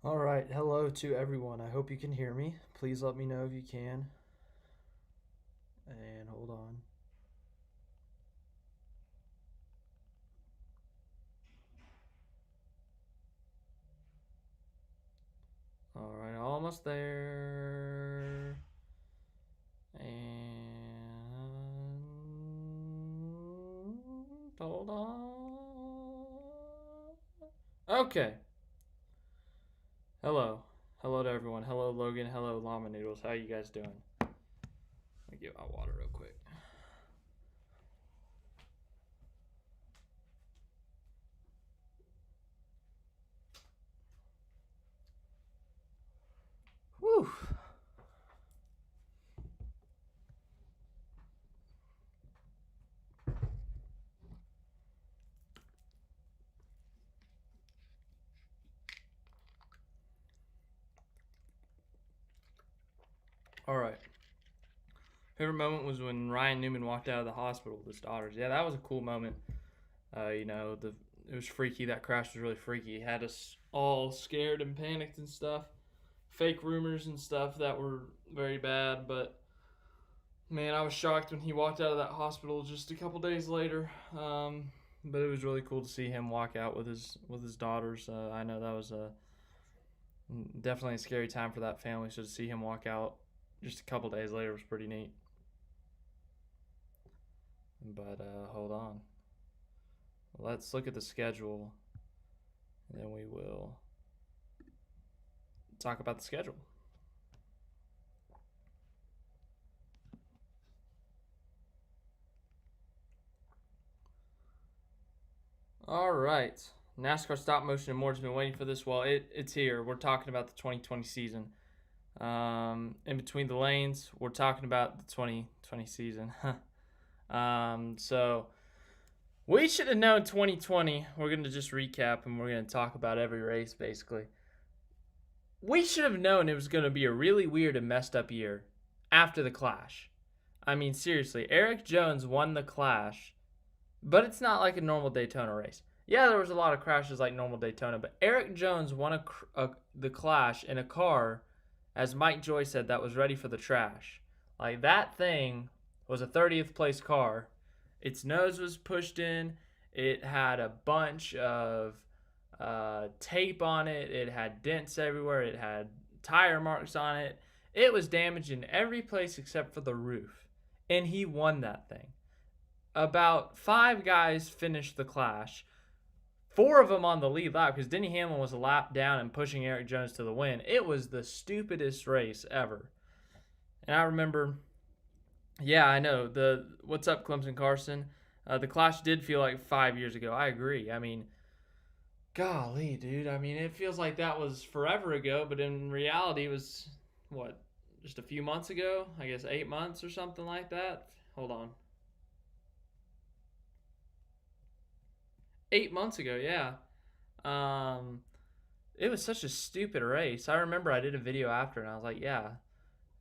All right, hello to everyone. I hope you can hear me. Please let me know if you can. And hold on. All right, almost there. And hold on. Okay. Hello. Hello to everyone. Hello, Logan. Hello, Llama Noodles. How you guys doing? Let me get my water real quick. Whew. All right. Favorite moment was when Ryan Newman walked out of the hospital with his daughters. Yeah, that was a cool moment. It was freaky. That crash was really freaky. It had us all scared and panicked and stuff. Fake rumors and stuff that were very bad, but man, I was shocked when he walked out of that hospital just a couple days later. But it was really cool to see him walk out with his daughters. I know that was definitely a scary time for that family. So to see him walk out just a couple days later was pretty neat. But hold on. Let's look at the schedule, and then we will talk about the schedule. All right. NASCAR stop motion and more has been waiting for this. Well, it's here. We're talking about the 2020 season. In between the lanes, we're talking about the 2020 season. So we should have known 2020. We're going to just recap and we're going to talk about every race basically. We should have known it was going to be a really weird and messed up year after the Clash. I mean, seriously, Eric Jones won the Clash, but it's not like a normal Daytona race. Yeah, there was a lot of crashes like normal Daytona, but Eric Jones won the Clash in a car, as Mike Joy said, that was ready for the trash. Like, that thing was a 30th place car. Its nose was pushed in. It had a bunch of tape on it. It had dents everywhere. It had tire marks on it. It was damaged in every place except for the roof. And he won that thing. About 5 guys finished the Clash. 4 of them on the lead lap because Denny Hamlin was a lap down and pushing Eric Jones to the win. It was the stupidest race ever. And I remember, yeah, I know. What's up, Clemson Carson? The Clash did feel like 5 years ago. I agree. I mean, golly, dude. I mean, it feels like that was forever ago, but in reality, it was, what, just a few months ago? I guess 8 months or something like that. Hold on. 8 months ago, yeah. Um, it was such a stupid race. I remember I did a video after, and I was like, yeah,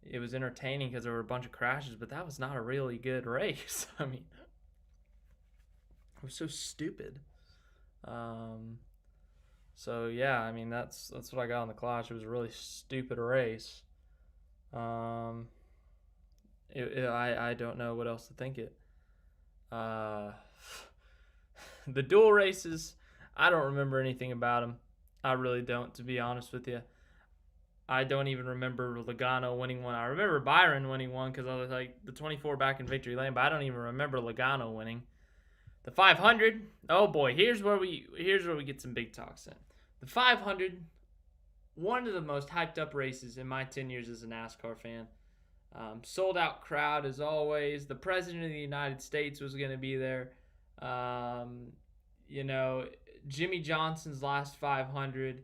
it was entertaining because there were a bunch of crashes, but that was not a really good race. I mean, it was so stupid. Um, so yeah, I mean that's what I got on the Clash. It was a really stupid race. Um, I don't know what else to think it. Uh, the dual races, I don't remember anything about them. I really don't, to be honest with you. I don't even remember Logano winning one. I remember Byron winning one because I was like the 24 back in victory lane, but I don't even remember Logano winning. The 500, oh boy, here's where we get some big talks in. The 500, one of the most hyped up races in my 10 years as a NASCAR fan. Sold out crowd as always. The president of the United States was going to be there. Um, you know, Jimmy Johnson's last 500.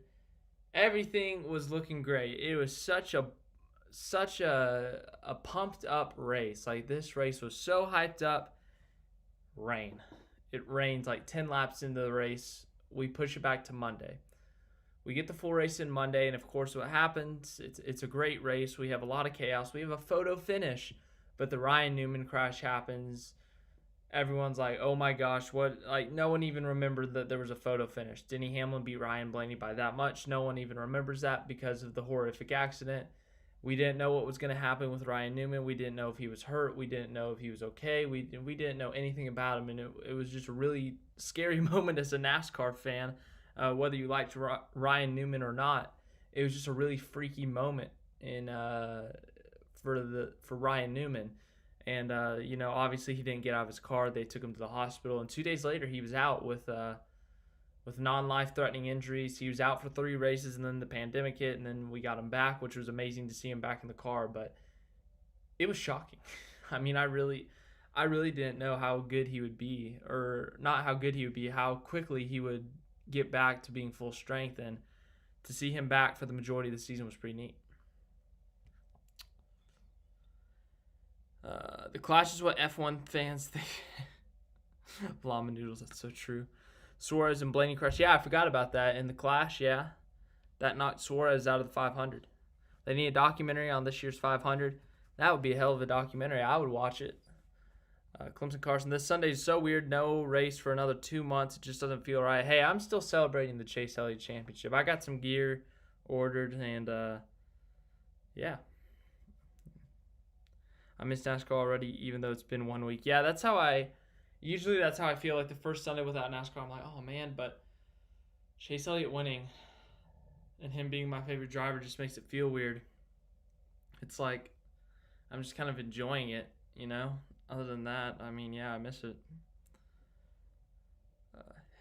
Everything was looking great. It was such a pumped up race. Like, this race was so hyped up. Rain. It rains like 10 laps into the race. We push it back to Monday. We get the full race in Monday, and of course, what happens? It's a great race. We have a lot of chaos. We have a photo finish, but the Ryan Newman crash happens. everyone's like, oh my gosh, what? Like, no one even remembered that there was a photo finish. Denny Hamlin beat Ryan Blaney by that much. No one even remembers that because of the horrific accident. We didn't know what was going to happen with Ryan Newman. We didn't know if he was hurt. We didn't know if he was okay. We didn't know anything about him, and it was just a really scary moment as a NASCAR fan, whether you liked Ryan Newman or not. It was just a really freaky moment in for Ryan Newman. And obviously he didn't get out of his car. They took him to the hospital, and 2 days later he was out with non-life-threatening injuries. He was out for 3 races, and then the pandemic hit, and then we got him back, which was amazing to see him back in the car. But it was shocking. I mean, I really didn't know how good he would be, or not how good he would be, how quickly he would get back to being full strength, and to see him back for the majority of the season was pretty neat. The Clash is what F1 fans think. Llama noodles, that's so true. Suarez and Blaney crash. Yeah, I forgot about that. In the Clash, yeah. That knocked Suarez out of the 500. They need a documentary on this year's 500. That would be a hell of a documentary. I would watch it. Clemson Carson. This Sunday is so weird. No race for another 2 months. It just doesn't feel right. Hey, I'm still celebrating the Chase Elliott Championship. I got some gear ordered, and yeah. I missed NASCAR already, even though it's been 1 week. Yeah, that's how I feel. Like the first Sunday without NASCAR, I'm like, oh man, but Chase Elliott winning and him being my favorite driver just makes it feel weird. It's like I'm just kind of enjoying it, you know? Other than that, I mean, yeah, I miss it.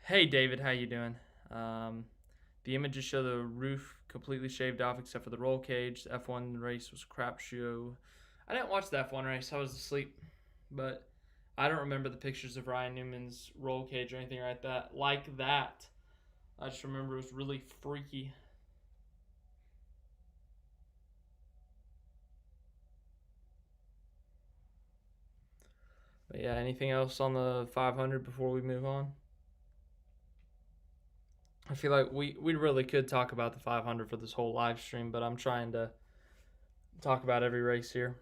Hey, David, how you doing? The images show the roof completely shaved off except for the roll cage. The F1 race was a crap show. I didn't watch the F1 race. I was asleep. But I don't remember the pictures of Ryan Newman's roll cage or anything like that. I just remember it was really freaky. But yeah, anything else on the 500 before we move on? I feel like we really could talk about the 500 for this whole live stream, but I'm trying to talk about every race here.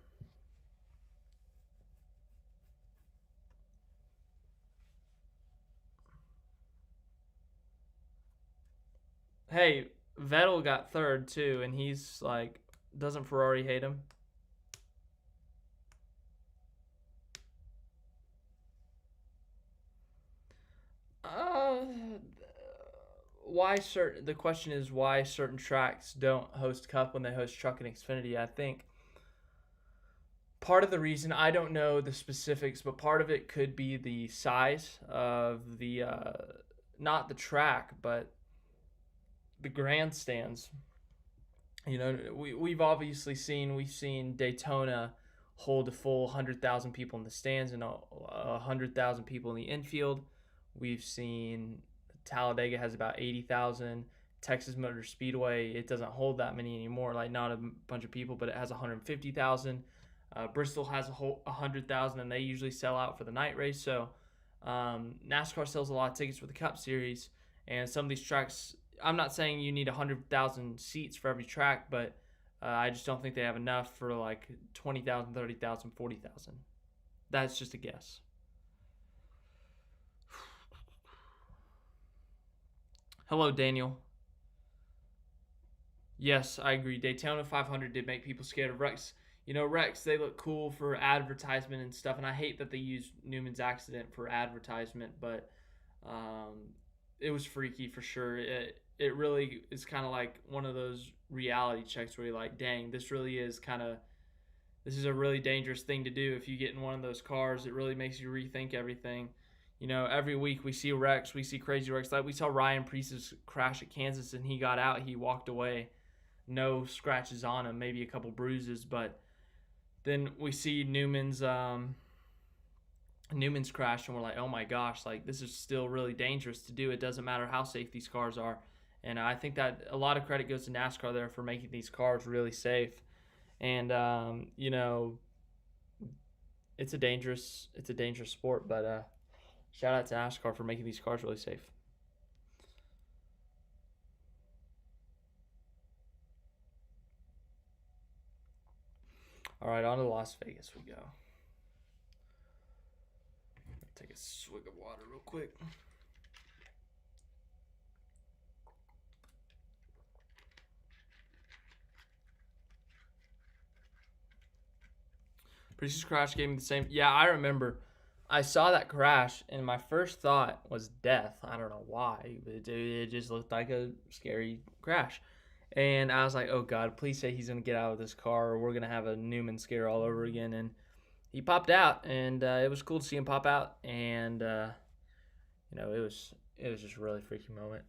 Hey, Vettel got third too, and he's like, doesn't Ferrari hate him? The question is why certain tracks don't host Cup when they host Truck and Xfinity. I think part of the reason, I don't know the specifics, but part of it could be the size of the not the track, but the grandstands. You know, we've seen Daytona hold a full 100,000 people in the stands and 100,000 people in the infield. We've seen Talladega has about 80,000. Texas Motor Speedway, it doesn't hold that many anymore, like not a bunch of people, but it has 150,000. Bristol has 100,000, and they usually sell out for the night race. So NASCAR sells a lot of tickets for the Cup Series, and some of these tracks, I'm not saying you need 100,000 seats for every track, but I just don't think they have enough for like 20,000, 30,000, 40,000. That's just a guess. Hello, Daniel. Yes, I agree. Daytona 500 did make people scared of Rex. You know, Rex, they look cool for advertisement and stuff, and I hate that they used Newman's accident for advertisement, but it was freaky for sure. It really is kind of like one of those reality checks where you're like, dang, this is a really dangerous thing to do. If you get in one of those cars, it really makes you rethink everything. You know, every week we see wrecks, we see crazy wrecks. Like we saw Ryan Preece's crash at Kansas, and he got out, he walked away. No scratches on him, maybe a couple bruises, but then we see Newman's crash, and we're like, oh my gosh, like this is still really dangerous to do. It doesn't matter how safe these cars are. And I think that a lot of credit goes to NASCAR there for making these cars really safe. And you know, it's a dangerous sport, but shout out to NASCAR for making these cars really safe. All right, on to Las Vegas we go. Take a swig of water real quick. Previous crash gave me the same. Yeah, I remember. I saw that crash, and my first thought was death. I don't know why. It just looked like a scary crash. And I was like, oh, God, please say he's going to get out of this car or we're going to have a Newman scare all over again. And he popped out, and it was cool to see him pop out. And, it was just a really freaky moment.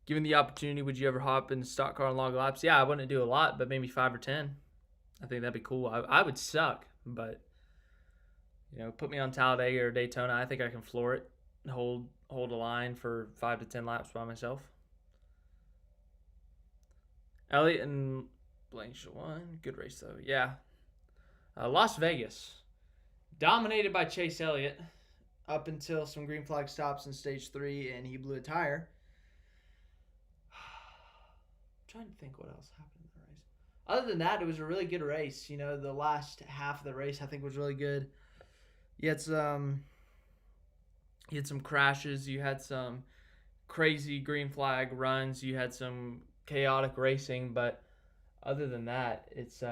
Given the opportunity, would you ever hop in the stock car and log laps? Yeah, I wouldn't do a lot, but maybe 5 or 10. I think that'd be cool. I would suck, but put me on Talladega or Daytona. I think I can floor it, and hold a line for 5 to 10 laps by myself. Elliott and Blanchard won. Good race though. Yeah. Las Vegas, dominated by Chase Elliott up until some green flag stops in stage 3, and he blew a tire. I'm trying to think what else happened in the race. Other than that, it was a really good race. The last half of the race I think was really good. You had some crashes. You had some crazy green flag runs. You had some chaotic racing, but other than that, it's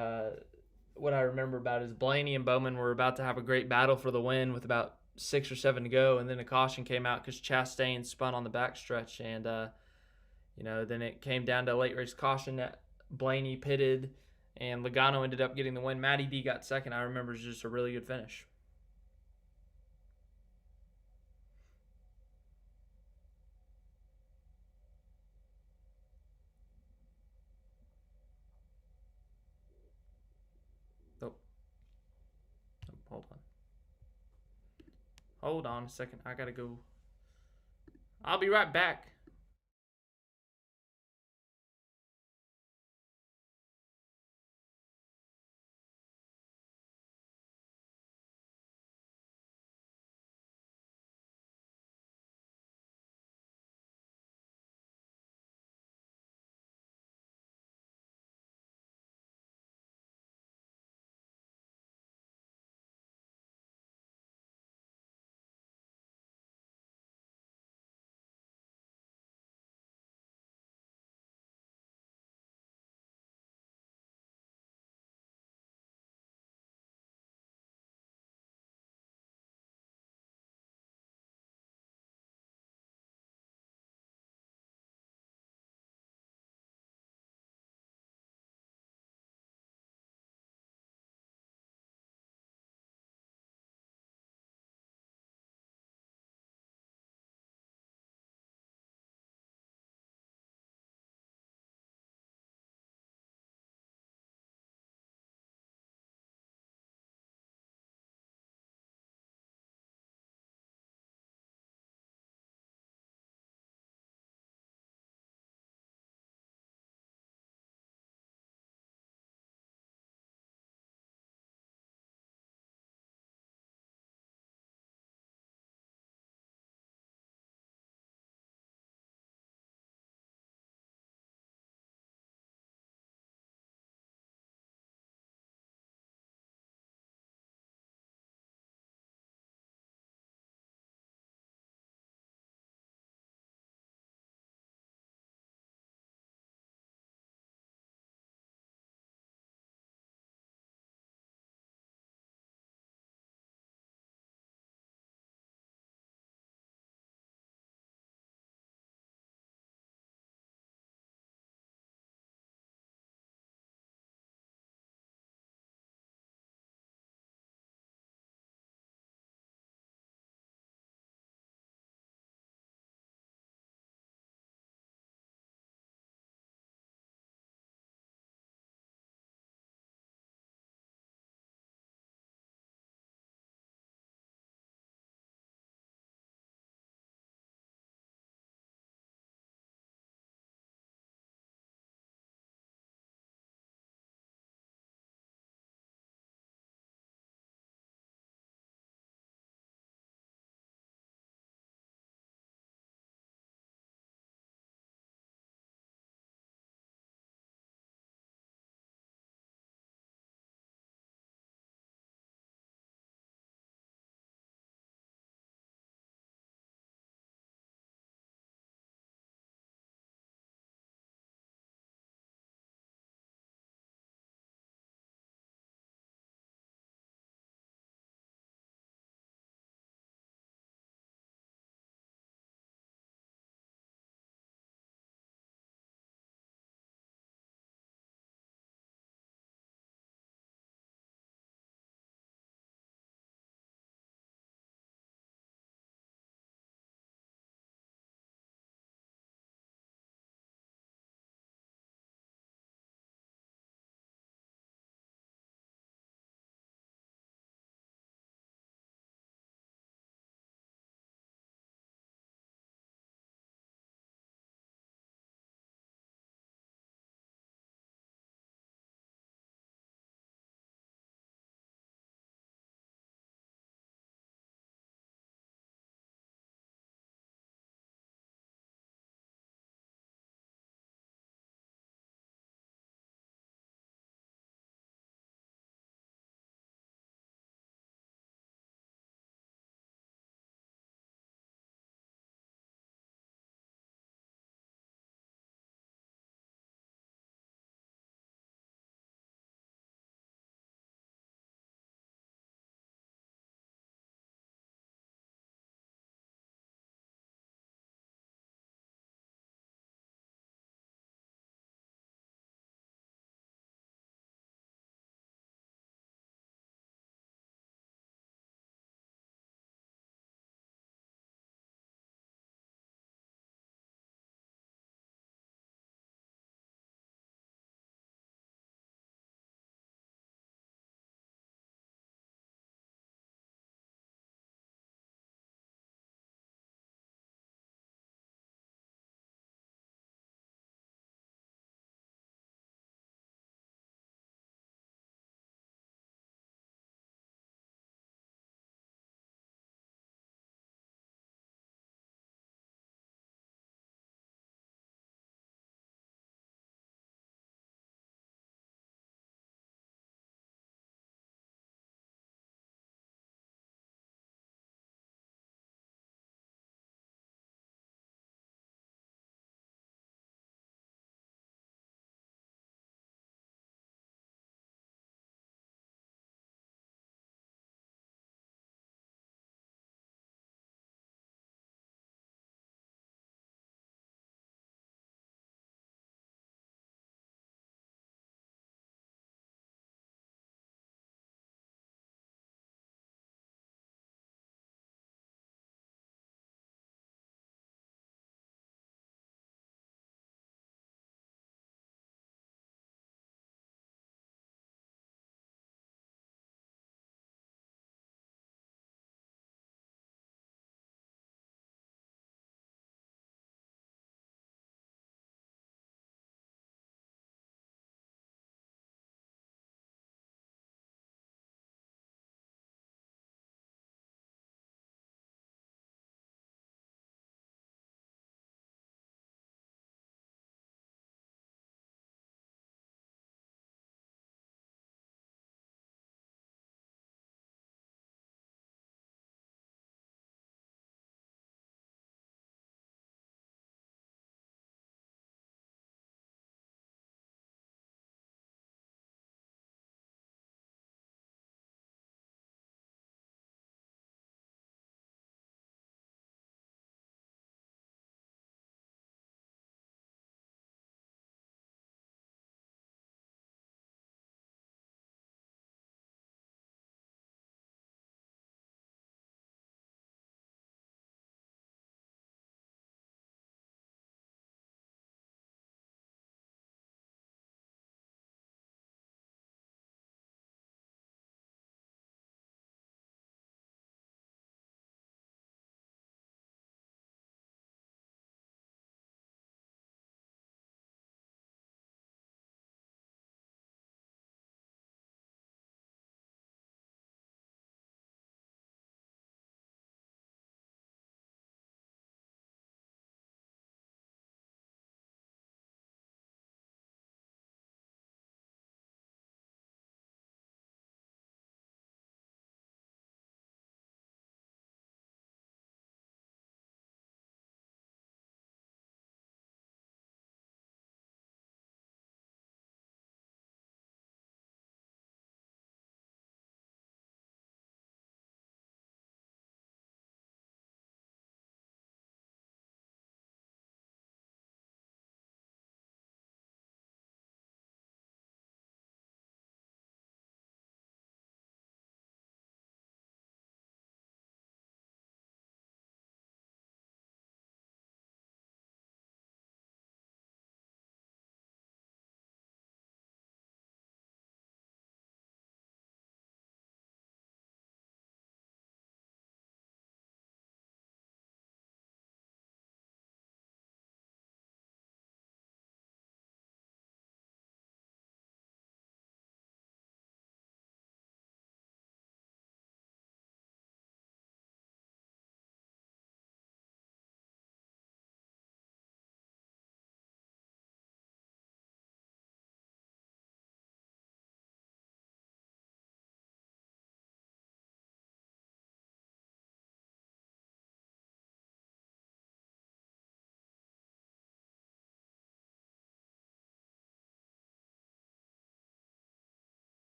what I remember about is Blaney and Bowman were about to have a great battle for the win with about 6 or 7 to go, and then a caution came out because Chastain spun on the backstretch, and then it came down to a late race caution that Blaney pitted, and Logano ended up getting the win. Matty D got second. I remember it was just a really good finish. Hold on a second. I gotta go. I'll be right back.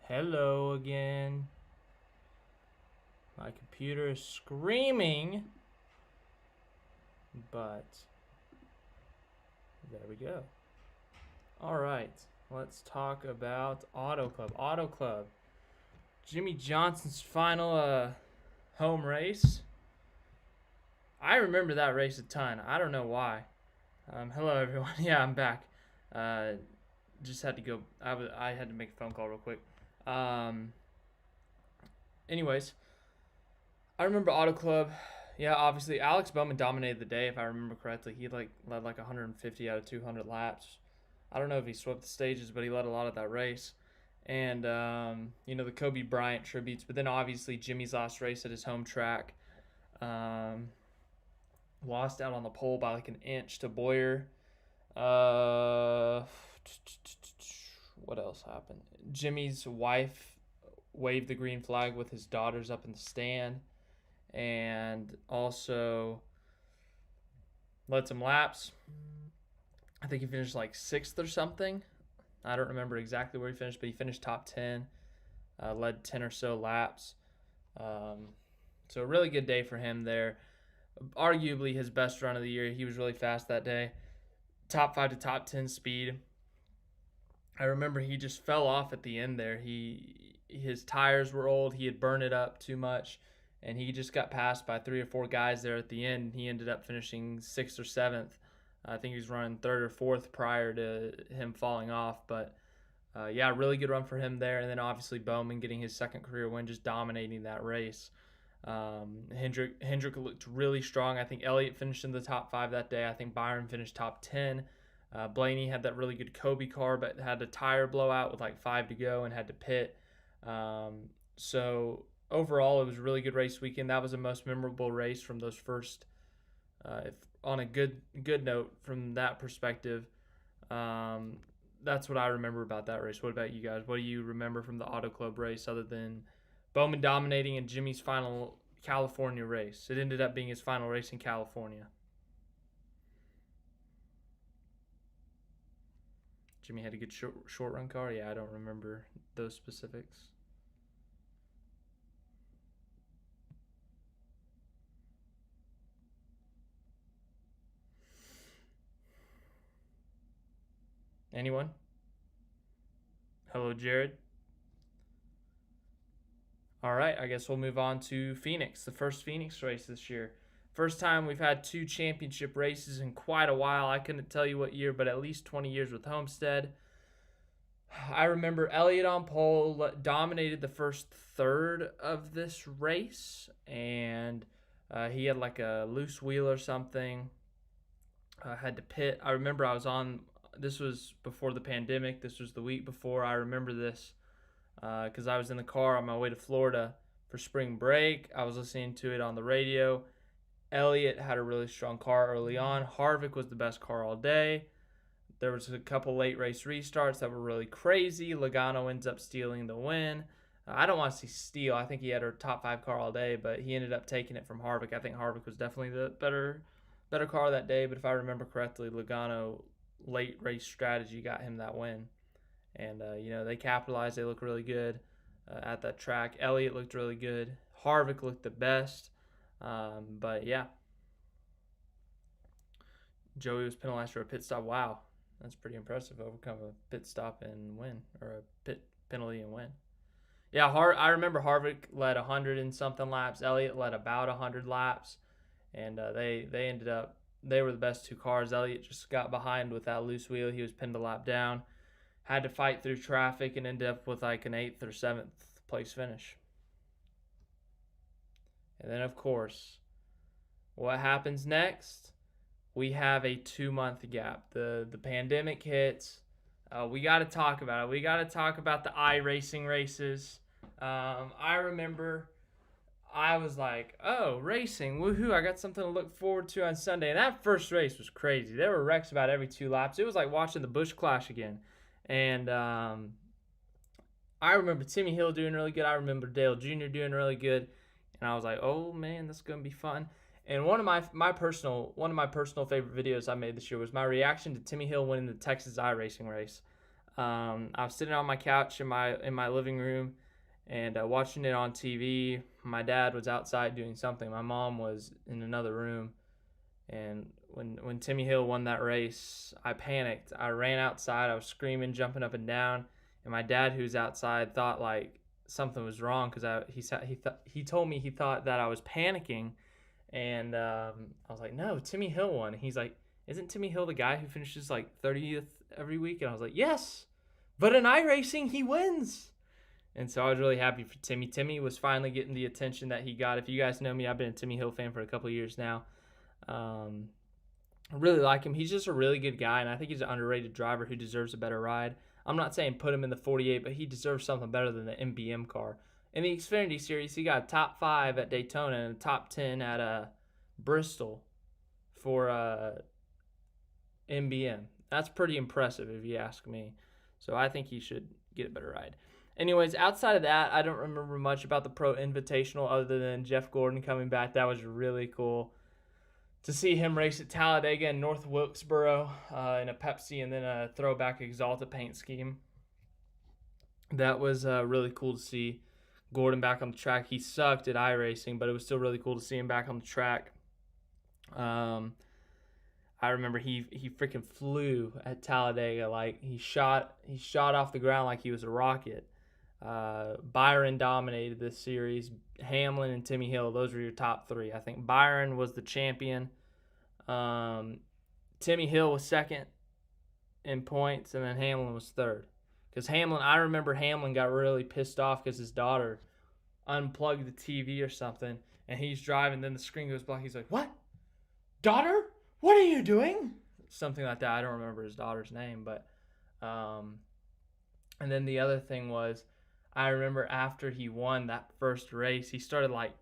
Hello again. My computer is screaming, but there we go. All right, let's talk about Auto Club. Auto Club. Jimmy Johnson's final home race. I remember that race a ton. I don't know why. Hello everyone. Yeah, I'm back. Just had to go. I had to make a phone call real quick. Anyways, I remember Auto Club. Yeah, obviously Alex Bowman dominated the day if I remember correctly. He led like 150 out of 200 laps. I don't know if he swept the stages, but he led a lot of that race. And the Kobe Bryant tributes, but then obviously Jimmy's last race at his home track. Lost out on the pole by like an inch to Boyer. What else happened? Jimmy's wife waved the green flag with his daughters up in the stand, and also led some laps. I think he finished like 6th or something. I don't remember exactly where he finished, but he finished top 10, led 10 or so laps. So a really good day for him there. Arguably his best run of the year. He was really fast that day. Top 5 to top 10 speed. I remember he just fell off at the end there. His tires were old. He had burned it up too much, and he just got passed by 3 or 4 guys there at the end. He ended up finishing 6th or 7th. I think he was running 3rd or 4th prior to him falling off. But, really good run for him there. And then obviously Bowman getting his 2nd career win, just dominating that race. Hendrick looked really strong. I think Elliott finished in the top 5 that day. I think Byron finished top 10. Blaney had that really good Kobe car, but had a tire blowout with like 5 to go and had to pit. So overall, it was a really good race weekend. That was the most memorable race from those first. On a good note from that perspective, that's what I remember about that race. What about you guys? What do you remember from the Auto Club race other than Bowman dominating in Jimmy's final California race? It ended up being his final race in California. Jimmy had a good short run car. Yeah, I don't remember those specifics. Anyone? Hello, Jared. All right, I guess we'll move on to Phoenix, the first Phoenix race this year. First time we've had 2 championship races in quite a while. I couldn't tell you what year, but at least 20 years with Homestead. I remember Elliott on pole dominated the first third of this race, and he had like a loose wheel or something. Had to pit. I remember this was before the pandemic. This was the week before. I remember this because I was in the car on my way to Florida for spring break. I was listening to it on the radio. Elliott had a really strong car early on. Harvick was the best car all day. There was a couple late race restarts that were really crazy. Logano ends up stealing the win. I don't want to see steal. I think he had a top 5 car all day, but he ended up taking it from Harvick. I think Harvick was definitely the better car that day, but if I remember correctly, Logano late race strategy got him that win. And, they capitalized. They look really good at that track. Elliott looked really good. Harvick looked the best. But, yeah. Joey was penalized for a pit stop. Wow. That's pretty impressive. Overcome a pit stop and win, or a pit penalty and win. Yeah, I remember Harvick led 100 and something laps. Elliott led about 100 laps. And they were the best 2 cars. Elliott just got behind with that loose wheel. He was pinned a lap down. Had to fight through traffic and ended up with like an 8th or 7th place finish. And then, of course, what happens next? We have a 2-month gap. The pandemic hits. We got to talk about it. We got to talk about the iRacing races. I remember I was like, oh, racing, woohoo, I got something to look forward to on Sunday. And that first race was crazy. There were wrecks about every 2 laps. It was like watching the Busch Clash again. And I remember Timmy Hill doing really good. I remember Dale Jr. doing really good. And I was like, oh, man, that's going to be fun. And one of my personal favorite videos I made this year was my reaction to Timmy Hill winning the Texas iRacing race. I was sitting on my couch in my living room and watching it on TV. My dad was outside doing something. My mom was in another room. And when Timmy Hill won that race, I panicked. I ran outside. I was screaming, jumping up and down. And my dad, who's outside, thought like something was wrong because he told me he thought that I was panicking. And I was like, no, Timmy Hill won. And he's like, isn't Timmy Hill the guy who finishes like 30th every week? And I was like, yes, but in iRacing, he wins. And so I was really happy for Timmy. Timmy was finally getting the attention that he got. If you guys know me, I've been a Timmy Hill fan for a couple of years now. I really like him. He's just a really good guy, and I think he's an underrated driver who deserves a better ride. I'm not saying put him in the 48, but he deserves something better than the MBM car. In the Xfinity Series, he got a top 5 at Daytona and a top 10 at Bristol for MBM. That's pretty impressive if you ask me. So I think he should get a better ride. Anyways, outside of that, I don't remember much about the Pro Invitational other than Jeff Gordon coming back. That was really cool to see him race at Talladega and North Wilkesboro in a Pepsi and then a throwback Exalta paint scheme. That was really cool to see Gordon back on the track. He sucked at iRacing, but it was still really cool to see him back on the track. I remember he freaking flew at Talladega. Like he shot off the ground like he was a rocket. Byron dominated this series. Hamlin and Timmy Hill, those were your top 3. I think Byron was the champion. Timmy Hill was second in points, and then Hamlin was third. Because I remember Hamlin got really pissed off because his daughter unplugged the TV or something, and he's driving, then the screen goes black. He's like, what? Daughter? What are you doing? Something like that. I don't remember his daughter's name, but and then the other thing was, I remember after he won that first race, he started like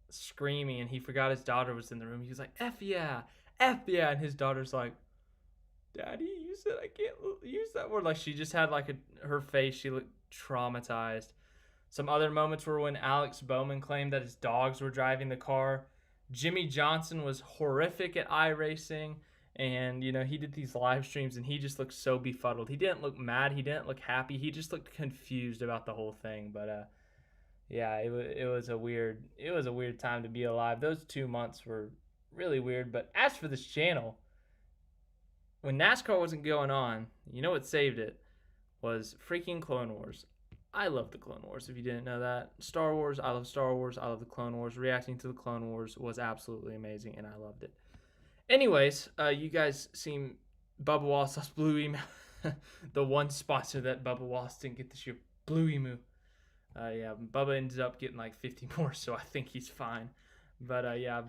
screaming and he forgot his daughter was in the room. He was like, F yeah. And his daughter's like, Daddy, you said I can't use that word. Like she just had like her face, she looked traumatized. Some other moments were when Alex Bowman claimed that his dogs were driving the car. Jimmy Johnson was horrific at iRacing. And, he did these live streams, and he just looked so befuddled. He didn't look mad. He didn't look happy. He just looked confused about the whole thing. But, yeah, it was a weird time to be alive. Those 2 months were really weird. But as for this channel, when NASCAR wasn't going on, what saved it was freaking Clone Wars. I love the Clone Wars, if you didn't know that. Star Wars, I love Star Wars. I love the Clone Wars. Reacting to the Clone Wars was absolutely amazing, and I loved it. Anyways, you guys seen Bubba Wallace lost Blue Emu. The one sponsor that Bubba Wallace didn't get this year, Blue Emu. Yeah, Bubba ended up getting like 50 more, so I think he's fine. But yeah,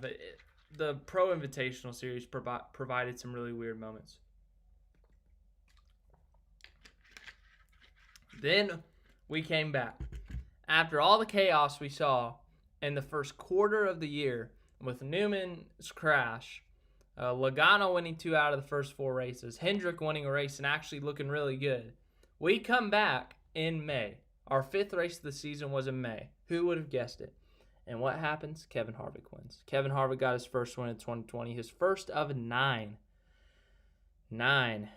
the Pro Invitational Series provided some really weird moments. Then we came back. After all the chaos we saw in the first quarter of the year with Newman's crash, Logano winning 2 out of the first 4 races, Hendrick winning a race and actually looking really good. We come back in May. Our 5th race of the season was in May. Who would have guessed it? And what happens? Kevin Harvick wins. Kevin Harvick got his first win in 2020, his first of 9. 9.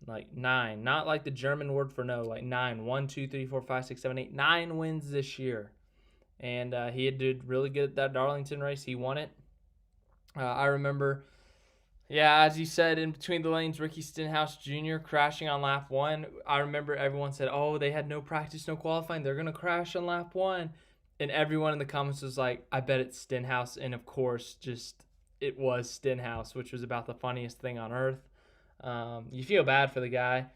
Like 9. Not like the German word for no, like 9. 1, 2, 3, 4, 5, 6, 7, 8. 9 wins this year. And he did really good at that Darlington race. He won it. I remember... Yeah, as you said, in between the lanes, Ricky Stenhouse Jr. crashing on lap 1. I remember everyone said, oh, they had no practice, no qualifying. They're going to crash on lap 1. And everyone in the comments was like, I bet it's Stenhouse. And, of course, it was Stenhouse, which was about the funniest thing on earth. You feel bad for the guy.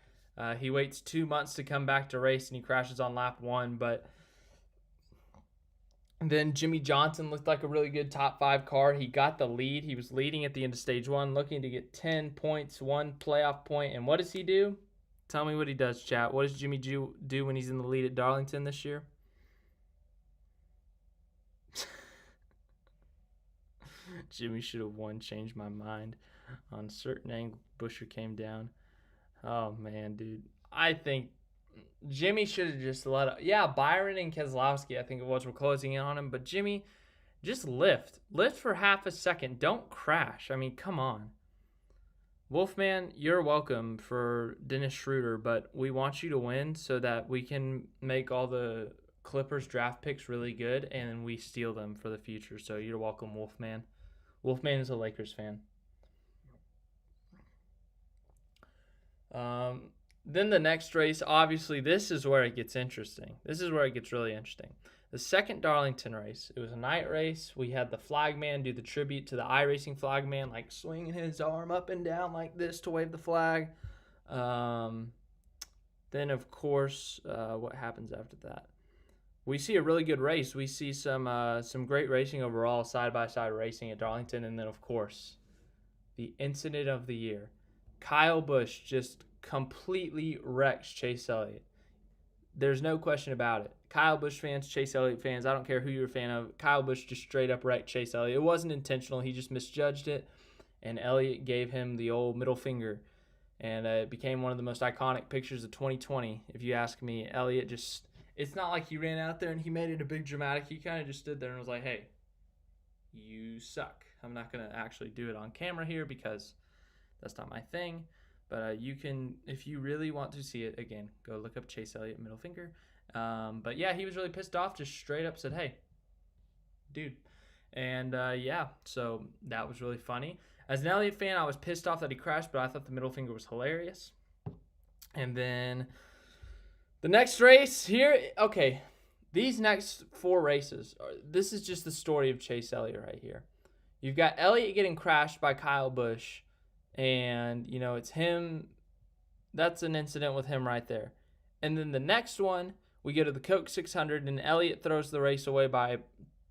He waits 2 months to come back to race, and he crashes on lap 1. But then Jimmy Johnson looked like a really good top 5 car. He got the lead. He was leading at the end of stage 1, looking to get 10 points, 1 playoff point. And what does he do? Tell me what he does, chat. What does Jimmy do when he's in the lead at Darlington this year? Jimmy should have won. Changed my mind. On a certain angle, Busher came down. Oh, man, dude. I think Jimmy should have just let it. Yeah, Byron and Keselowski, I think it was, were closing in on him. But Jimmy, just lift. Lift for half a second. Don't crash. I mean, come on. Wolfman, you're welcome for Dennis Schroeder, but we want you to win so that we can make all the Clippers draft picks really good and we steal them for the future. So you're welcome, Wolfman. Wolfman is a Lakers fan. Then the next race, obviously, this is where it gets interesting. This is where it gets really interesting. The second Darlington race, it was a night race. We had the flagman do the tribute to the iRacing flagman, like swinging his arm up and down like this to wave the flag. Then, of course, what happens after that? We see a really good race. We see some great racing overall, side-by-side racing at Darlington. And then, of course, the incident of the year. Kyle Busch just completely wrecks Chase Elliott. There's no question about it. Kyle Busch fans, Chase Elliott fans, I don't care who you're a fan of, Kyle Busch just straight up wrecked Chase Elliott. It wasn't intentional. He just misjudged it, and Elliott gave him the old middle finger. And it became one of the most iconic pictures of 2020, if you ask me. Elliott just, it's not like he ran out there and he made it a big dramatic. He kind of just stood there and was like, hey, you suck. I'm not going to actually do it on camera here because that's not my thing. But you can, if you really want to see it, again, go look up Chase Elliott middle finger. But yeah, he was really pissed off, just straight up said, hey, dude. And yeah, so that was really funny. As an Elliott fan, I was pissed off that he crashed, but I thought the middle finger was hilarious. And then the next race here, okay, these next 4 races, this is just the story of Chase Elliott right here. You've got Elliott getting crashed by Kyle Busch, and, you know, it's him. That's an incident with him right there. And then the next one, we go to the Coke 600, and Elliott throws the race away by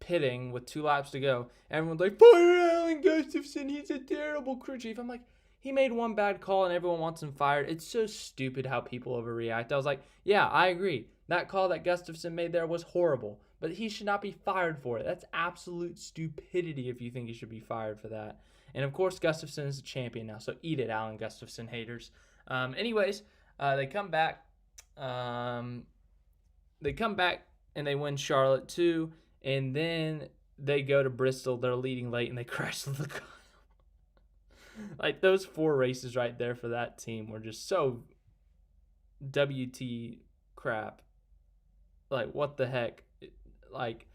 pitting with 2 laps to go. Everyone's like, fire Alan Gustafson, he's a terrible crew chief. I'm like, he made one bad call and everyone wants him fired. It's so stupid how people overreact. I was like, yeah, I agree. That call that Gustafson made there was horrible, but he should not be fired for it. That's absolute stupidity if you think he should be fired for that. And of course, Gustafson is a champion now, so eat it, Alan Gustafson haters. Anyways, they come back. They come back and they win Charlotte too. And then they go to Bristol. They're leading late and they crash the car. Like, those 4 races right there for that team were just so WT crap. Like, what the heck? Like,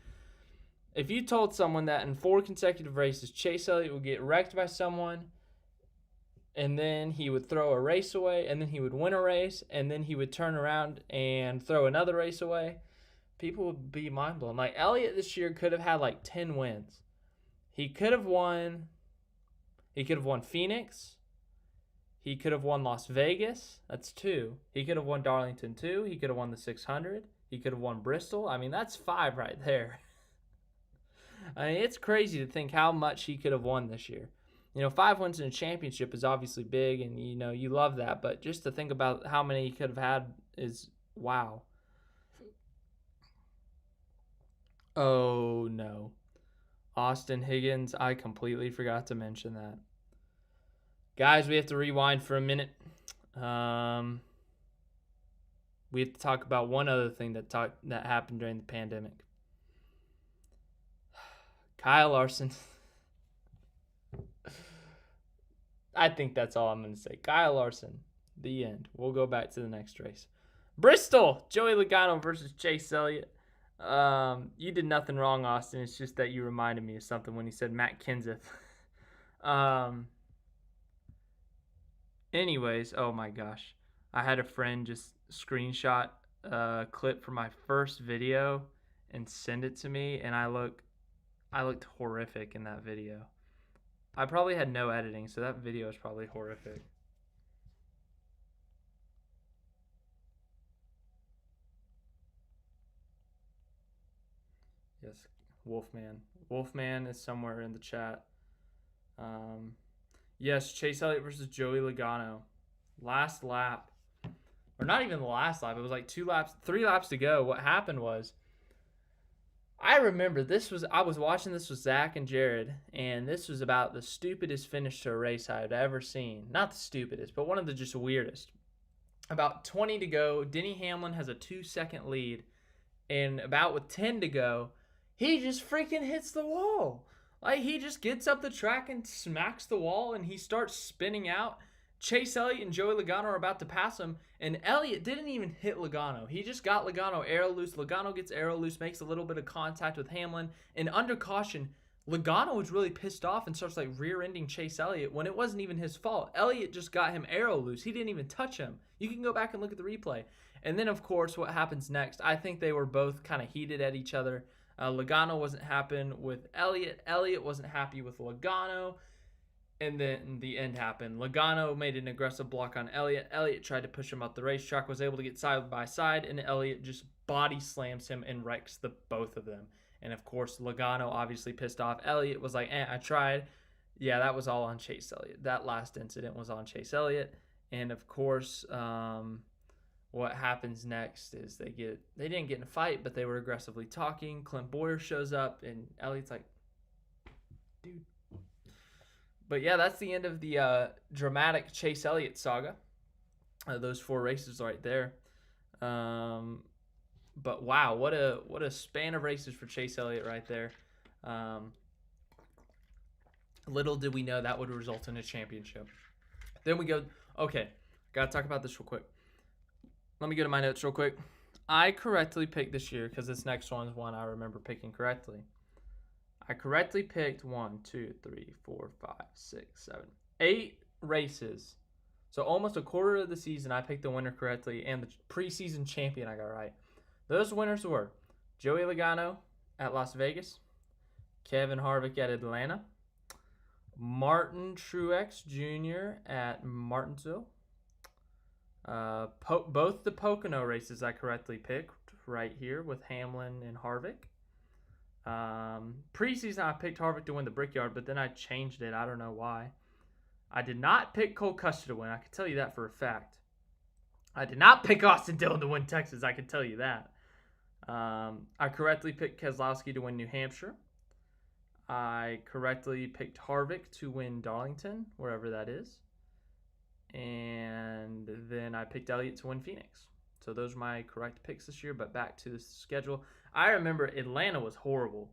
if you told someone that in 4 consecutive races, Chase Elliott would get wrecked by someone, and then he would throw a race away, and then he would win a race, and then he would turn around and throw another race away, people would be mind blown. Like, Elliott this year could have had like 10 wins. He could have won Phoenix. He could have won Las Vegas. That's 2. He could have won Darlington 2. He could have won the 600. He could have won Bristol. I mean, that's 5 right there. I mean, it's crazy to think how much he could have won this year. You know, 5 wins in a championship is obviously big, and, you know, you love that. But just to think about how many he could have had is wow. Oh, no. Austin Higgins, I completely forgot to mention that. Guys, we have to rewind for a minute. We have to talk about one other thing that happened during the pandemic. Kyle Larson. I think that's all I'm going to say. Kyle Larson, the end. We'll go back to the next race. Bristol, Joey Logano versus Chase Elliott. You did nothing wrong, Austin. It's just that you reminded me of something when he said Matt Kenseth. Anyways, oh my gosh. I had a friend just screenshot a clip from my first video and send it to me, and I looked horrific in that video. I probably had no editing, so that video is probably horrific. Yes, Wolfman. Wolfman is somewhere in the chat. Yes, Chase Elliott versus Joey Logano. Last lap. Or not even the last lap. It was like 3 laps to go. What happened was, I remember I was watching this with Zach and Jared, and this was about the stupidest finish to a race I've ever seen. Not the stupidest, but one of the just weirdest. About 20 to go, Denny Hamlin has a 2-second lead, and about with 10 to go, he just freaking hits the wall. Like, he just gets up the track and smacks the wall, and he starts spinning out. Chase Elliott and Joey Logano are about to pass him, and Elliott didn't even hit Logano. He just got Logano arrow loose. Logano gets arrow loose, makes a little bit of contact with Hamlin, and under caution, Logano was really pissed off and starts like rear-ending Chase Elliott when it wasn't even his fault. Elliott just got him arrow loose. He didn't even touch him. You can go back and look at the replay. And then, of course, what happens next? I think they were both kind of heated at each other. Logano wasn't happy with Elliott. Elliott wasn't happy with Logano. And then the end happened. Logano made an aggressive block on Elliott. Elliott tried to push him up the racetrack, was able to get side by side, and Elliott just body slams him and wrecks the both of them. And, of course, Logano obviously pissed off. Elliott was like, I tried. Yeah, that was all on Chase Elliott. That last incident was on Chase Elliott. And, of course, what happens next is they didn't get in a fight, but they were aggressively talking. Clint Boyer shows up, and Elliott's like, dude. But yeah, that's the end of the dramatic Chase Elliott saga. Those 4 races right there. But wow, what a span of races for Chase Elliott right there. Little did we know that would result in a championship. Then we go, okay, gotta talk about this real quick. Let me go to my notes real quick. I correctly picked this year, because this next one is one I remember picking correctly. I correctly picked 1, 2, 3, 4, 5, 6, 7, 8 races. So almost a quarter of the season, I picked the winner correctly, and the preseason champion I got right. Those winners were Joey Logano at Las Vegas, Kevin Harvick at Atlanta, Martin Truex Jr. at Martinsville. Both the Pocono races I correctly picked right here with Hamlin and Harvick. Preseason, I picked Harvick to win the Brickyard, but then I changed it. I don't know why. I did not pick Cole Custer to win. I can tell you that for a fact. I did not pick Austin Dillon to win Texas. I can tell you that. I correctly picked Keselowski to win New Hampshire. I correctly picked Harvick to win Darlington, wherever that is. And then I picked Elliott to win Phoenix. So those are my correct picks this year, but back to the schedule. I remember Atlanta was horrible.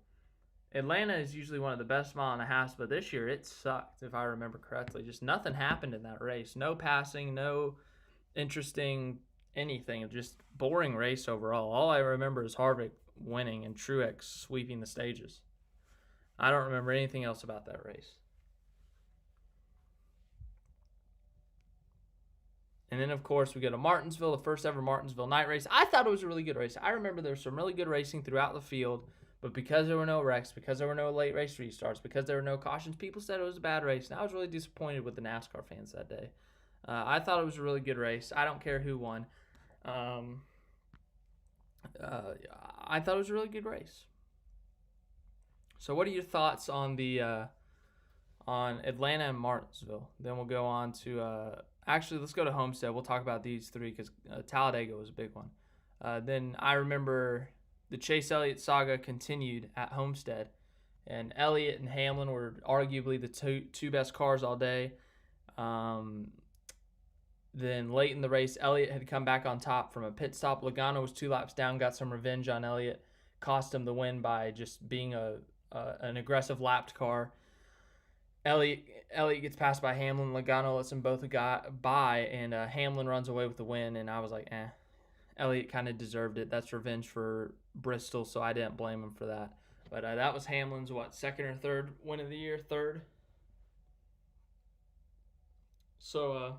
Atlanta is usually one of the best mile and a half, but this year it sucked, if I remember correctly. Just nothing happened in that race. No passing, no interesting anything. Just boring race overall. All I remember is Harvick winning and Truex sweeping the stages. I don't remember anything else about that race. And then, of course, we go to Martinsville, the first ever Martinsville night race. I thought it was a really good race. I remember there was some really good racing throughout the field, but because there were no wrecks, because there were no late race restarts, because there were no cautions, people said it was a bad race. And I was really disappointed with the NASCAR fans that day. I thought it was a really good race. I don't care who won. I thought it was a really good race. So what are your thoughts on the on Atlanta and Martinsville? Then we'll go on to actually, let's go to Homestead. We'll talk about these 3 because Talladega was a big one. Then I remember the Chase Elliott saga continued at Homestead, and Elliott and Hamlin were arguably the two best cars all day. Then late in the race, Elliott had come back on top from a pit stop. Logano was 2 laps down, got some revenge on Elliott, cost him the win by just being an aggressive lapped car. Elliott gets passed by Hamlin. Logano lets them both by, and Hamlin runs away with the win. And I was like, Elliott kind of deserved it. That's revenge for Bristol, so I didn't blame him for that. But that was Hamlin's, second or third win of the year? Third. So,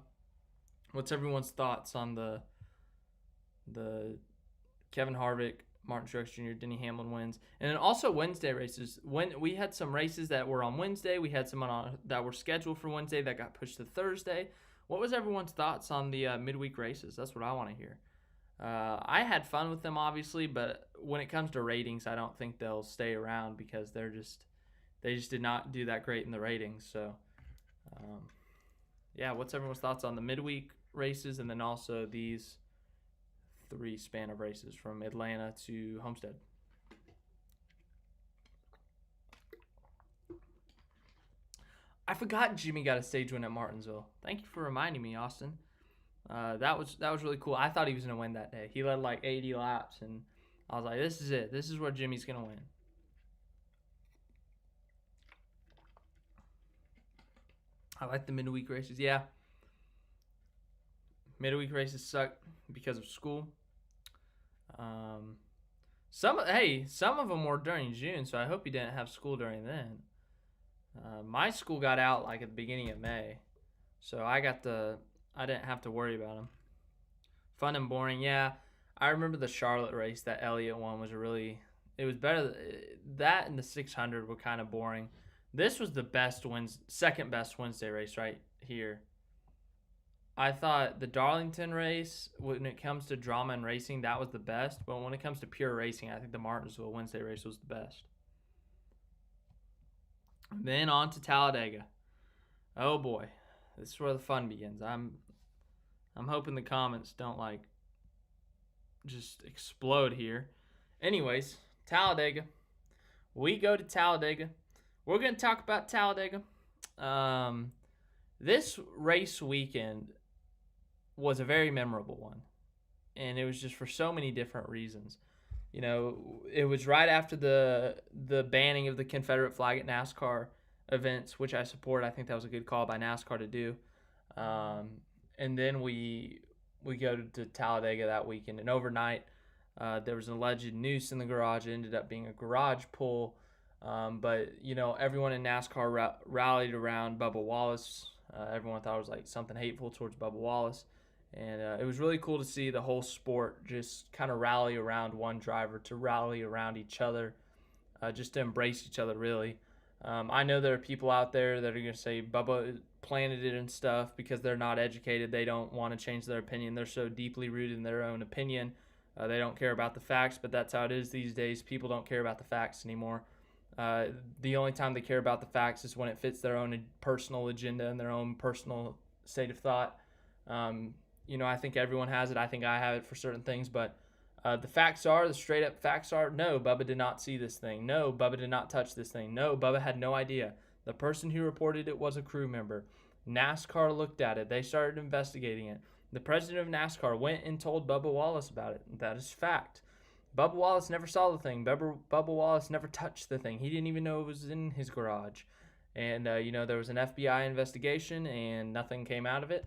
what's everyone's thoughts on the Kevin Harvick, Martin Truex Jr., Denny Hamlin wins? And then also Wednesday races. When we had some races that were on Wednesday, we had some that were scheduled for Wednesday that got pushed to Thursday. What was everyone's thoughts on the midweek races? That's what I want to hear. I had fun with them, obviously, but when it comes to ratings, I don't think they'll stay around because they just did not do that great in the ratings. So, yeah, what's everyone's thoughts on the midweek races and then also these 3 span of races from Atlanta to Homestead? I forgot Jimmy got a stage win at Martinsville. Thank you for reminding me, Austin. That was really cool. I thought he was going to win that day. He led like 80 laps, and I was like, this is it. This is where Jimmy's going to win. I like the midweek races. Yeah. Midweek races suck because of school. Some of them were during June, so I hope you didn't have school during then. My school got out like at the beginning of May, so I didn't have to worry about them. Fun and boring, yeah. I remember the Charlotte race that Elliott won it was better. That and the 600 were kind of boring. This was the second best Wednesday race right here. I thought the Darlington race, when it comes to drama and racing, that was the best. But when it comes to pure racing, I think the Martinsville Wednesday race was the best. Then on to Talladega. Oh boy, this is where the fun begins. I'm hoping the comments don't just explode here. Anyways, Talladega. We go to Talladega. We're gonna talk about Talladega. This race weekend was a very memorable one, and it was just for so many different reasons. It was right after the banning of the Confederate flag at NASCAR events, which I support. I think that was a good call by NASCAR to do. And then we go to Talladega that weekend, and overnight there was an alleged noose in the garage. It ended up being a garage pull, but everyone in NASCAR rallied around Bubba Wallace. Everyone thought it was something hateful towards Bubba Wallace. And it was really cool to see the whole sport just kind of rally around one driver, to rally around each other, just to embrace each other, really. I know there are people out there that are going to say Bubba planted it and stuff because they're not educated. They don't want to change their opinion. They're so deeply rooted in their own opinion. They don't care about the facts, but that's how it is these days. People don't care about the facts anymore. The only time they care about the facts is when it fits their own personal agenda and their own personal state of thought. I think everyone has it. I think I have it for certain things, but the straight up facts are, no, Bubba did not see this thing. No, Bubba did not touch this thing. No, Bubba had no idea. The person who reported it was a crew member. NASCAR looked at it. They started investigating it. The president of NASCAR went and told Bubba Wallace about it. That is fact. Bubba Wallace never saw the thing. Bubba Wallace never touched the thing. He didn't even know it was in his garage. And, there was an FBI investigation and nothing came out of it.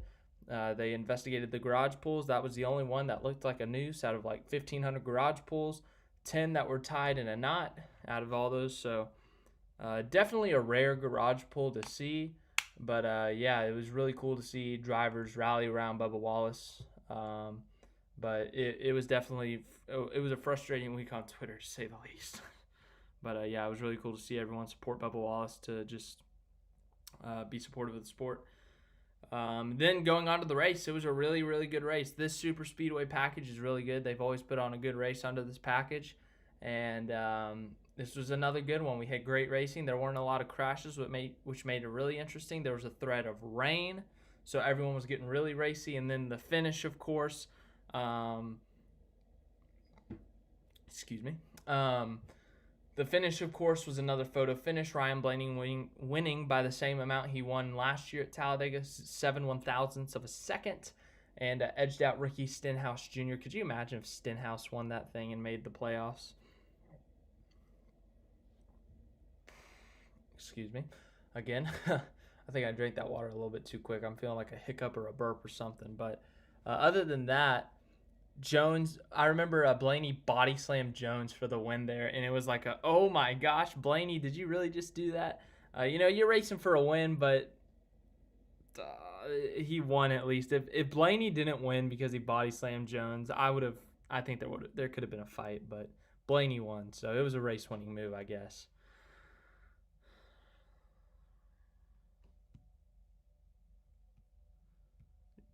They investigated the garage pulls. That was the only one that looked like a noose out of 1,500 garage pulls. 10 that were tied in a knot out of all those. So definitely a rare garage pull to see. But it was really cool to see drivers rally around Bubba Wallace. But it was definitely it was a frustrating week on Twitter, to say the least. But it was really cool to see everyone support Bubba Wallace, to just be supportive of the sport. Then going on to the race, it was a really, really good race. This Super Speedway package is really good. They've always put on a good race under this package. And this was another good one. We had great racing. There weren't a lot of crashes, which made it really interesting. There was a threat of rain, so everyone was getting really racy. And then the finish, of course, the finish, of course, was another photo finish. Ryan Blaney winning by the same amount he won last year at Talladega, 7/1000ths of a second, and edged out Ricky Stenhouse Jr. Could you imagine if Stenhouse won that thing and made the playoffs? Excuse me. Again, I think I drank that water a little bit too quick. I'm feeling like a hiccup or a burp or something. But other than that, Jones, I remember Blaney body slammed Jones for the win there, and it was like oh my gosh, Blaney, did you really just do that? You're racing for a win, but he won at least. If Blaney didn't win because he body slammed Jones, I think there could have been a fight, but Blaney won, so it was a race winning move, I guess.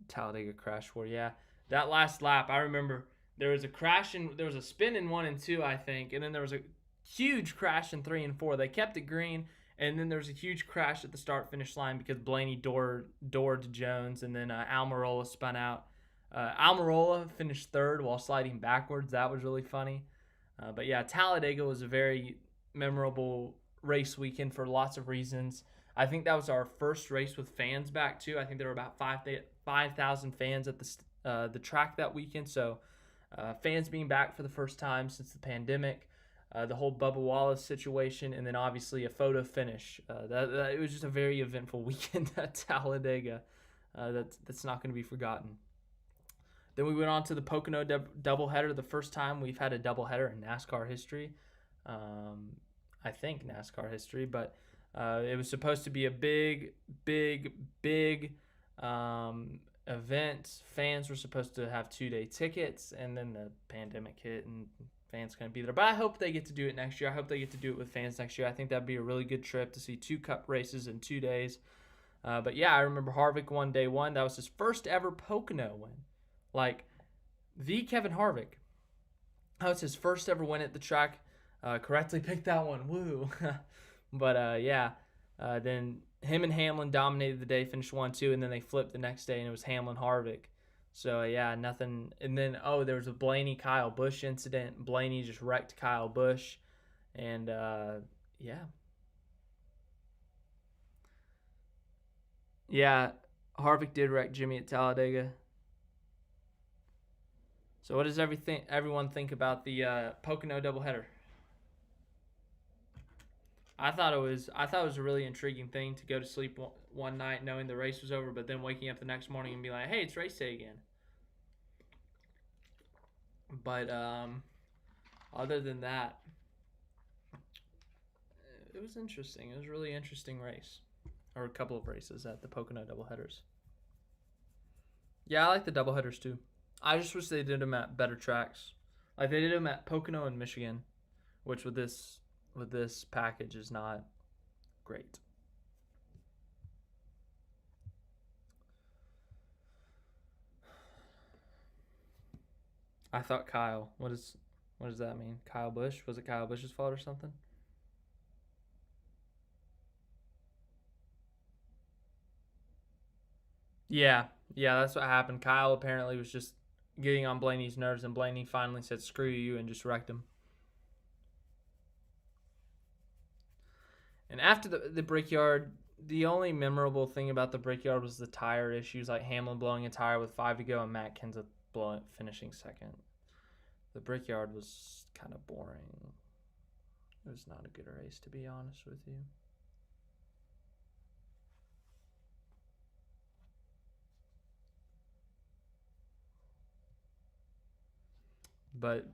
Talladega crash for, yeah. That last lap, I remember there was a crash there was a spin in 1 and 2, I think, and then there was a huge crash in 3 and 4. They kept it green, and then there was a huge crash at the start-finish line because Blaney doored to Jones, and then Almirola spun out. Almirola finished third while sliding backwards. That was really funny. But yeah, Talladega was a very memorable race weekend for lots of reasons. I think that was our first race with fans back too. I think there were about 5,000 fans at the track that weekend. So fans being back for the first time since the pandemic, the whole Bubba Wallace situation, and then obviously a photo finish. It was just a very eventful weekend at Talladega. That's not going to be forgotten. Then we went on to the Pocono doubleheader, the first time we've had a doubleheader in NASCAR history. I think NASCAR history, but it was supposed to be a big event. Fans were supposed to have 2-day tickets, and then the pandemic hit, and fans couldn't be there. But I hope they get to do it next year. I hope they get to do it with fans next year. I think that'd be a really good trip to see 2 Cup races in 2 days. But yeah, I remember Harvick won day 1. That was his first ever Pocono win. Like, the Kevin Harvick. That was his first ever win at the track. Correctly picked that one. Woo. But yeah, then him and Hamlin dominated the day, finished 1-2, and then they flipped the next day, and it was Hamlin Harvick. So yeah, nothing. And then there was a Blaney Kyle Busch incident. Blaney just wrecked Kyle Busch, and yeah, Harvick did wreck Jimmy at Talladega. So what does everyone think about the Pocono doubleheader? I thought it was a really intriguing thing to go to sleep one night knowing the race was over, but then waking up the next morning and be like, hey, it's race day again. But other than that, it was interesting. It was a really interesting race, or a couple of races at the Pocono doubleheaders. Yeah, I like the doubleheaders too. I just wish they did them at better tracks. Like they did them at Pocono and Michigan, which with this package is not great. I thought Kyle. What does that mean? Kyle Busch? Was it Kyle Busch's fault or something? Yeah, that's what happened. Kyle apparently was just getting on Blaney's nerves, and Blaney finally said "screw you" and just wrecked him. And after the Brickyard, the only memorable thing about the Brickyard was the tire issues, like Hamlin blowing a tire with 5 to go and Matt Kenseth finishing second. The Brickyard was kind of boring. It was not a good race, to be honest with you. But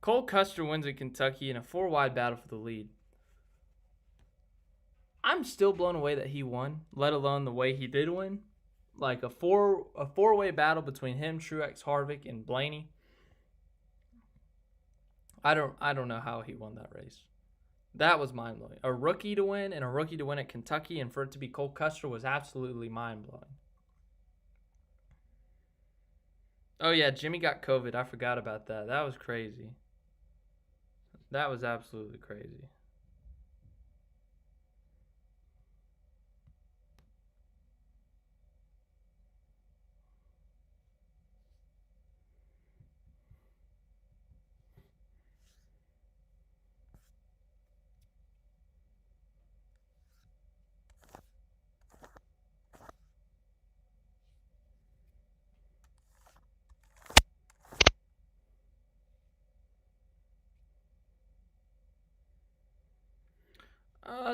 Cole Custer wins at Kentucky in a 4-wide battle for the lead. I'm still blown away that he won, let alone the way he did win. Like a four-way battle between him, Truex, Harvick, and Blaney. I don't know how he won that race. That was mind-blowing. A rookie to win at Kentucky, and for it to be Cole Custer was absolutely mind-blowing. Oh yeah, Jimmy got COVID. I forgot about that. That was crazy. That was absolutely crazy.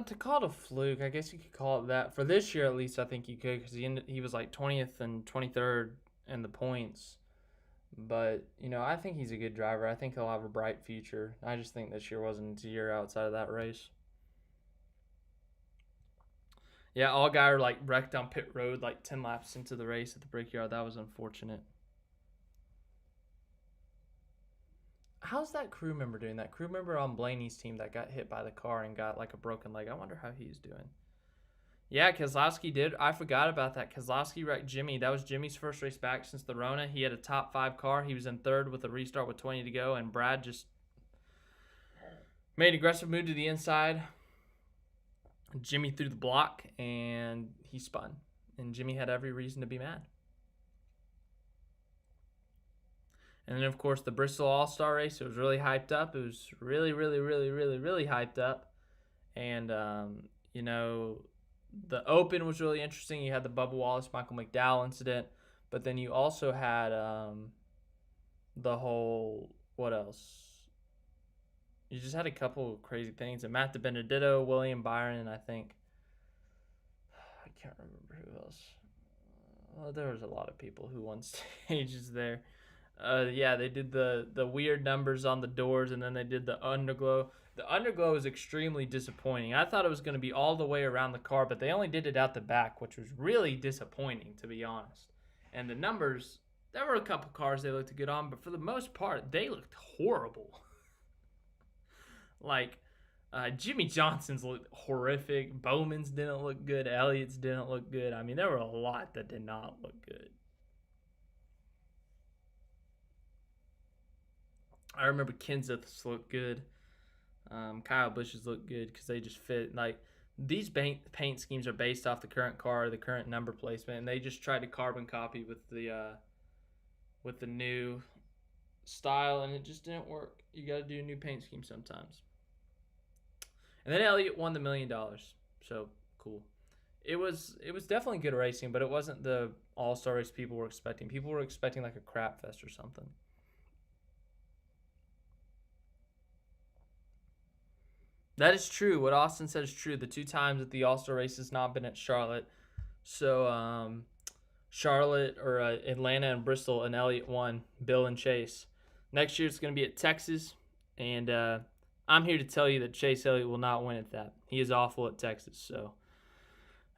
To call it a fluke, I guess you could call it that. For this year, at least, I think you could, because he was like 20th and 23rd in the points. But, I think he's a good driver. I think he'll have a bright future. I just think this year wasn't his year outside of that race. Yeah, Allgaier like wrecked on pit road like 10 laps into the race at the Brickyard. That was unfortunate. How's that crew member doing? That crew member on Blaney's team that got hit by the car and got like a broken leg. I wonder how he's doing. Yeah, Keselowski did. I forgot about that. Keselowski wrecked Jimmy. That was Jimmy's first race back since the Rona. He had a top 5 car. He was in third with a restart with 20 to go, and Brad just made an aggressive move to the inside. Jimmy threw the block, and he spun. And Jimmy had every reason to be mad. And then, of course, the Bristol All-Star race, it was really hyped up. It was really, really, really, really, really hyped up. And, the Open was really interesting. You had the Bubba Wallace, Michael McDowell incident. But then you also had the whole, what else? You just had a couple of crazy things. And Matt DiBenedetto, William Byron, and I think, I can't remember who else. Well, there was a lot of people who won stages there. Yeah, they did the weird numbers on the doors, and then they did the underglow. The underglow was extremely disappointing. I thought it was going to be all the way around the car, but they only did it out the back, which was really disappointing, to be honest. And the numbers, there were a couple cars they looked good on, but for the most part, they looked horrible. Like, Jimmy Johnson's looked horrific. Bowman's didn't look good. Elliott's didn't look good. I mean, there were a lot that did not look good. I remember Kenseth's looked good. Kyle Busch's looked good because they just fit. Like, these paint schemes are based off the current car, the current number placement, and they just tried to carbon copy with the new style, and it just didn't work. You got to do a new paint scheme sometimes. And then Elliott won the $1 million, so cool. It was definitely good racing, but it wasn't the all-star race people were expecting. People were expecting like a crap fest or something. That is true. What Austin said is true. The 2 times that the all-star race has not been at Charlotte, so Charlotte or Atlanta and Bristol, and Elliott won. Bill and Chase. Next year it's going to be at Texas, and I'm here to tell you that Chase Elliott will not win at that. He is awful at Texas, so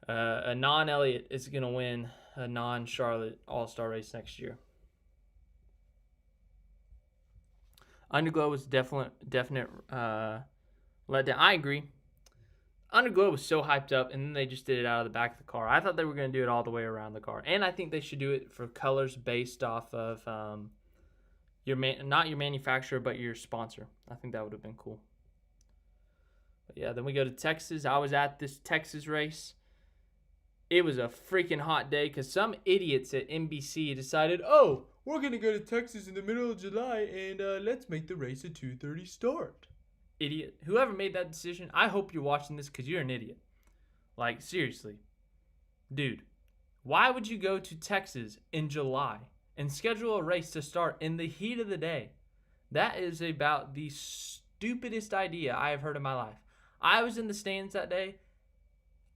a non-Elliott is going to win a non-Charlotte all-star race next year. Underglow was definite letdown. I agree. Underglow was so hyped up, and then they just did it out of the back of the car. I thought they were going to do it all the way around the car, and I think they should do it for colors based off of not your manufacturer, but your sponsor. I think that would have been cool. But yeah, then we go to Texas. I was at this Texas race. It was a freaking hot day because some idiots at NBC decided, oh, we're going to go to Texas in the middle of July, and let's make the race a 2:30 start. Idiot. Whoever made that decision, I hope you're watching this because you're an idiot. Like, seriously. Dude, why would you go to Texas in July and schedule a race to start in the heat of the day? That is about the stupidest idea I have heard in my life. I was in the stands that day.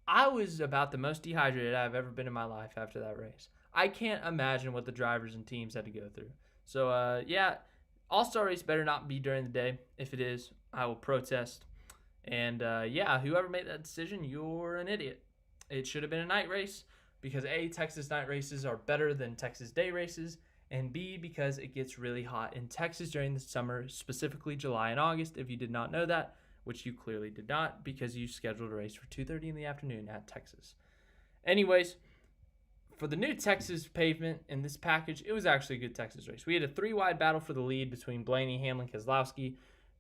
I was about the most dehydrated I've ever been in my life after that race. I can't imagine what the drivers and teams had to go through. So, yeah, all-star race better not be during the day. If it is, I will protest. And, yeah, whoever made that decision, you're an idiot. It should have been a night race because, A, Texas night races are better than Texas day races, and B, because it gets really hot in Texas during the summer, specifically July and August, if you did not know that, which you clearly did not because you scheduled a race for 2:30 in the afternoon at Texas. Anyways, for the new Texas pavement in this package, it was actually a good Texas race. We had a 3-wide battle for the lead between Blaney, Hamlin, Keselowski.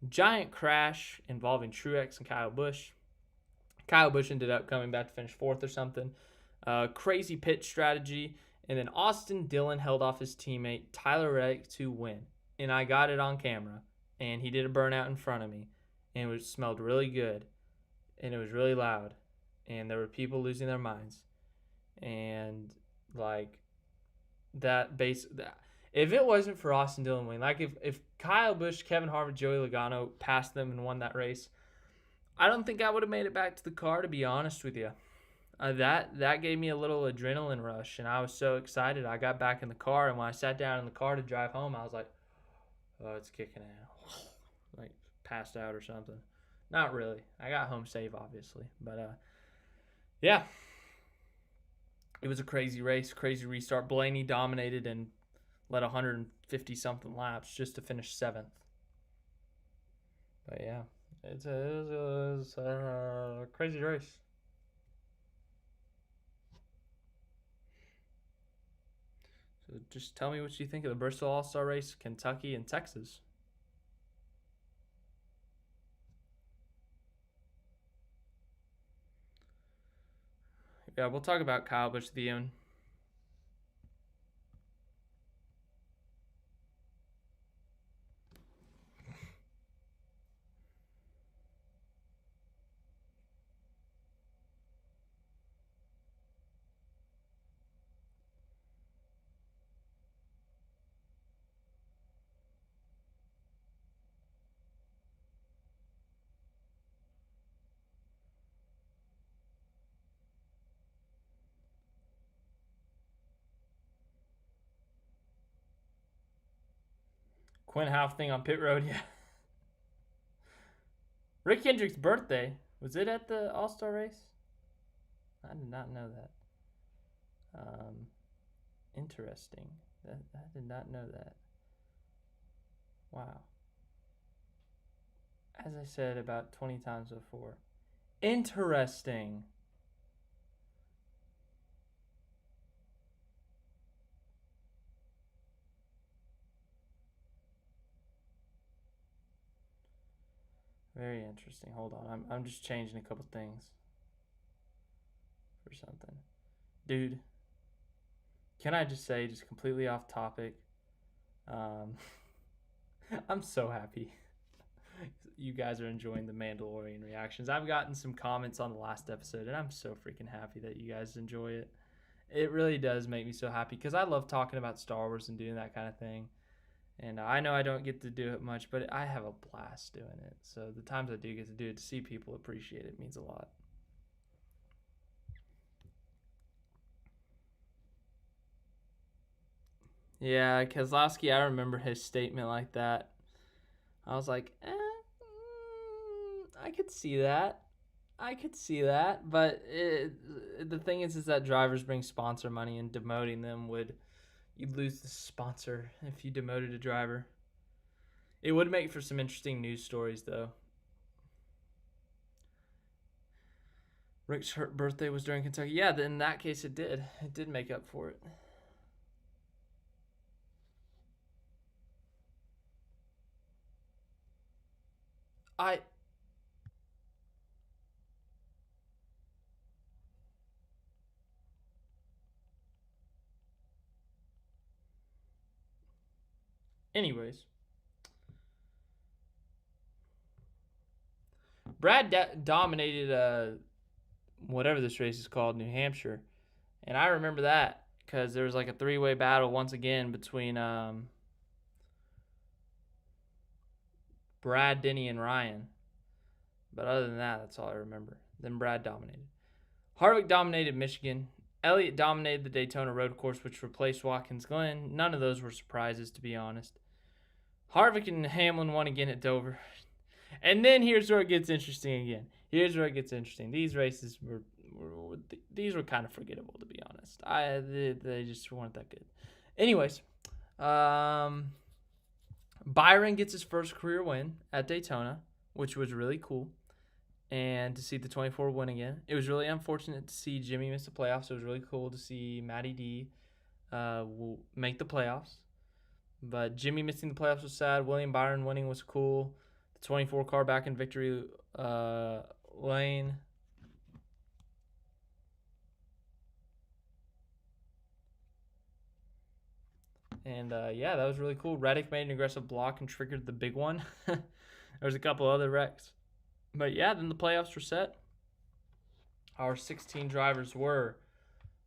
Giant crash involving Truex and Kyle Busch. Kyle Busch ended up coming back to finish 4th or something. Crazy pit strategy. And then Austin Dillon held off his teammate Tyler Reddick to win. And I got it on camera. And he did a burnout in front of me. And it smelled really good. And it was really loud. And there were people losing their minds. And, like, if it wasn't for Austin Dillon winning, like if Kyle Busch, Kevin Harvick, Joey Logano passed them and won that race, I don't think I would have made it back to the car, to be honest with you. That gave me a little adrenaline rush, and I was so excited. I got back in the car, and when I sat down in the car to drive home, I was like, oh, it's kicking in. Like, passed out or something. Not really. I got home safe, obviously. But, yeah. It was a crazy race, crazy restart. Blaney dominated and led 150-something laps just to finish 7th. But, yeah, it was a crazy race. So just tell me what you think of the Bristol All-Star Race, Kentucky, and Texas. Yeah, we'll talk about Kyle Busch at the end. Quinn Half thing on pit road, yeah. Rick Hendrick's birthday. Was it at the All-Star race? I did not know that. Interesting. I did not know that. Wow. As I said about 20 times before. Interesting. Very interesting. Hold on. I'm just changing a couple things for something. Dude, can I just say, just completely off topic, I'm so happy you guys are enjoying the Mandalorian reactions. I've gotten some comments on the last episode, and I'm so freaking happy that you guys enjoy it. It really does make me so happy because I love talking about Star Wars and doing that kind of thing. And I know I don't get to do it much, but I have a blast doing it. So the times I do get to do it, to see people appreciate it means a lot. Yeah, Keselowski, I remember his statement like that. I was like, I could see that. I could see that. But the thing is that drivers bring sponsor money, and demoting them you'd lose the sponsor if you demoted a driver. It would make for some interesting news stories, though. Rick's birthday was during Kentucky. Yeah, in that case, it did. It did make up for it. Anyways, Brad dominated whatever this race is called, New Hampshire, and I remember that because there was like a three-way battle once again between Brad, Denny, and Ryan. But other than that, that's all I remember. Then Brad dominated. Harvick dominated Michigan. Elliott dominated the Daytona road course, which replaced Watkins Glen. None of those were surprises, to be honest. Harvick and Hamlin won again at Dover. And then here's where it gets interesting again. These races were kind of forgettable, to be honest. They just weren't that good. Anyways, Byron gets his first career win at Daytona, which was really cool. And to see the 24 win again. It was really unfortunate to see Jimmy miss the playoffs. It was really cool to see Matty D make the playoffs. But Jimmy missing the playoffs was sad. William Byron winning was cool. The 24 car back in victory lane. And yeah, that was really cool. Reddick made an aggressive block and triggered the big one. There was a couple other wrecks. But yeah, then the playoffs were set. Our 16 drivers were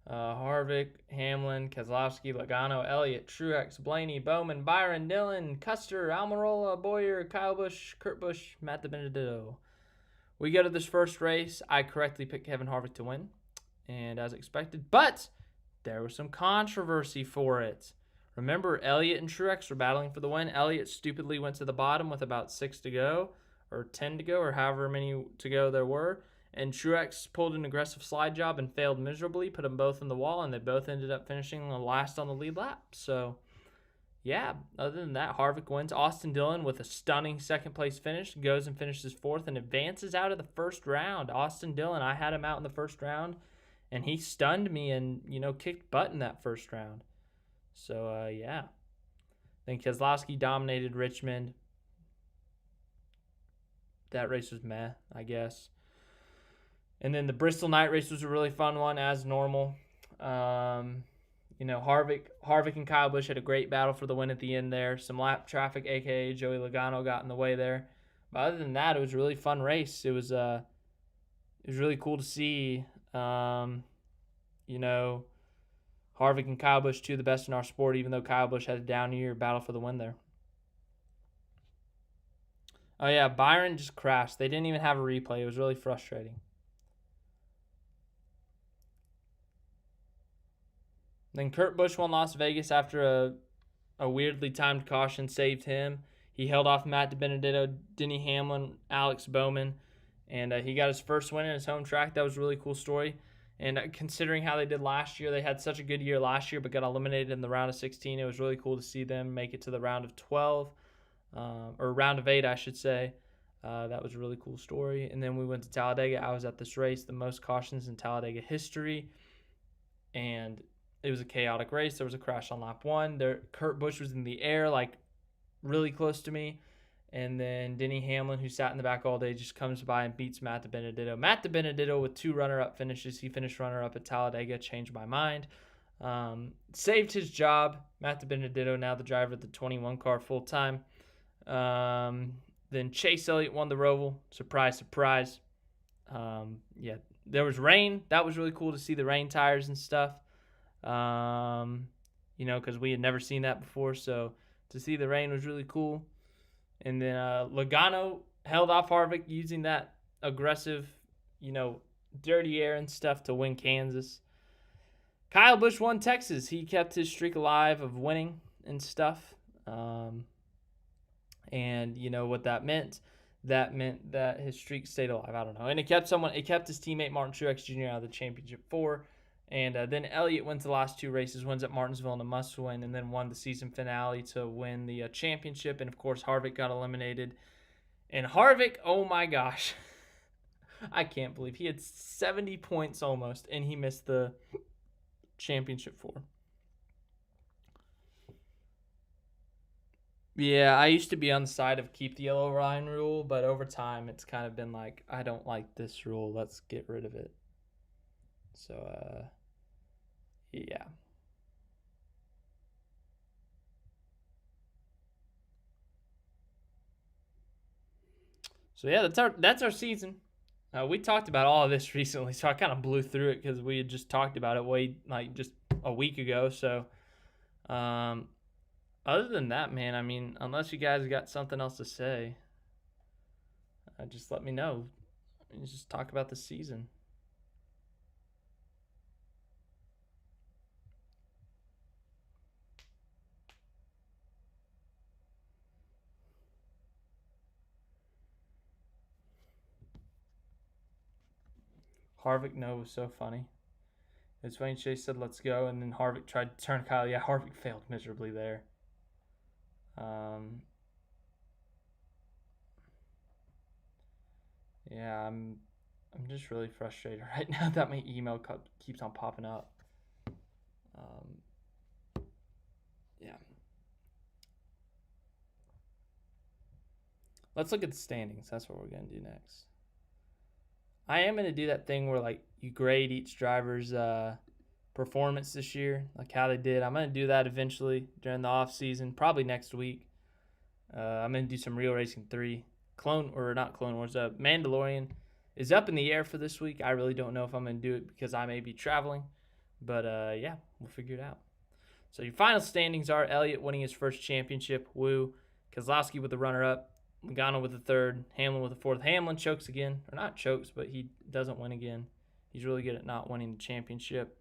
Harvick, Hamlin, Keselowski, Logano, Elliott, Truex, Blaney, Bowman, Byron, Dillon, Custer, Almirola, Boyer, Kyle Busch, Kurt Busch, Matt DiBenedetto. We go to this first race. I correctly picked Kevin Harvick to win, and as expected. But there was some controversy for it. Remember, Elliott and Truex were battling for the win. Elliott stupidly went to the bottom with about 6 to go, or 10 to go, or however many to go there were. And Truex pulled an aggressive slide job and failed miserably, put them both in the wall, and they both ended up finishing last on the lead lap. So, yeah, other than that, Harvick wins. Austin Dillon, with a stunning second-place finish, goes and finishes fourth and advances out of the first round. Austin Dillon, I had him out in the first round, and he stunned me and, kicked butt in that first round. So, yeah. Then Keselowski dominated Richmond. That race was meh, I guess. And then the Bristol night race was a really fun one, as normal. Harvick and Kyle Busch had a great battle for the win at the end there. Some lap traffic, a.k.a. Joey Logano, got in the way there. But other than that, it was a really fun race. It was really cool to see, Harvick and Kyle Busch, two of the best in our sport, even though Kyle Busch had a down year, battle for the win there. Oh, yeah, Byron just crashed. They didn't even have a replay. It was really frustrating. Then Kurt Busch won Las Vegas after A weirdly timed caution saved him. He held off Matt DiBenedetto, Denny Hamlin, Alex Bowman, and he got his first win in his home track. That was a really cool story. And considering how they did last year, they had such a good year last year, but got eliminated in the round of 16. It was really cool to see them make it to the round of 12, or round of 8, I should say. That was a really cool story. And then we went to Talladega. I was at this race, the most cautions in Talladega history, and it was a chaotic race. There was a crash on lap 1. Kurt Busch was in the air, like really close to me. And then Denny Hamlin, who sat in the back all day, just comes by and beats Matt DiBenedetto. Matt DiBenedetto with 2 runner-up finishes. He finished runner-up at Talladega, changed my mind. Saved his job. Matt DiBenedetto, now the driver of the 21 car full-time. Then Chase Elliott won the Roval. Surprise, surprise. There was rain. That was really cool to see the rain tires and stuff. Because we had never seen that before. So to see the rain was really cool. And then Logano held off Harvick using that aggressive, dirty air and stuff to win Kansas. Kyle Busch won Texas. He kept his streak alive of winning and stuff. And you know what that meant? That meant that his streak stayed alive. I don't know. And it kept his teammate Martin Truex Jr. out of the championship 4. And then Elliott wins the last 2 races, wins at Martinsville in a must-win, and then won the season finale to win the championship. And, of course, Harvick got eliminated. And Harvick, oh, my gosh. I can't believe he had 70 points almost, and he missed the championship 4. Yeah, I used to be on the side of keep the yellow line rule, but over time it's kind of been like, I don't like this rule. Let's get rid of it. So, yeah. So yeah, that's our season. We talked about all of this recently, so I kind of blew through it because we had just talked about it just a week ago. So, other than that, man, I mean, unless you guys got something else to say, just let me know. Just talk about the season. Harvick, no, was so funny. It's funny, Chase said, let's go, and then Harvick tried to turn Kyle. Yeah, Harvick failed miserably there. Yeah, I'm just really frustrated right now that my email keeps on popping up. Yeah. Let's look at the standings. That's what we're going to do next. I am going to do that thing where, like, you grade each driver's performance this year, like how they did. I'm going to do that eventually during the off season, probably next week. I'm going to do some Real Racing 3. Mandalorian is up in the air for this week. I really don't know if I'm going to do it because I may be traveling. But, yeah, we'll figure it out. So your final standings are Elliott winning his first championship. Woo. Keselowski with the runner-up. Logano with the 3rd. Hamlin with the 4th. Hamlin chokes again. Or not chokes, but he doesn't win again. He's really good at not winning the championship.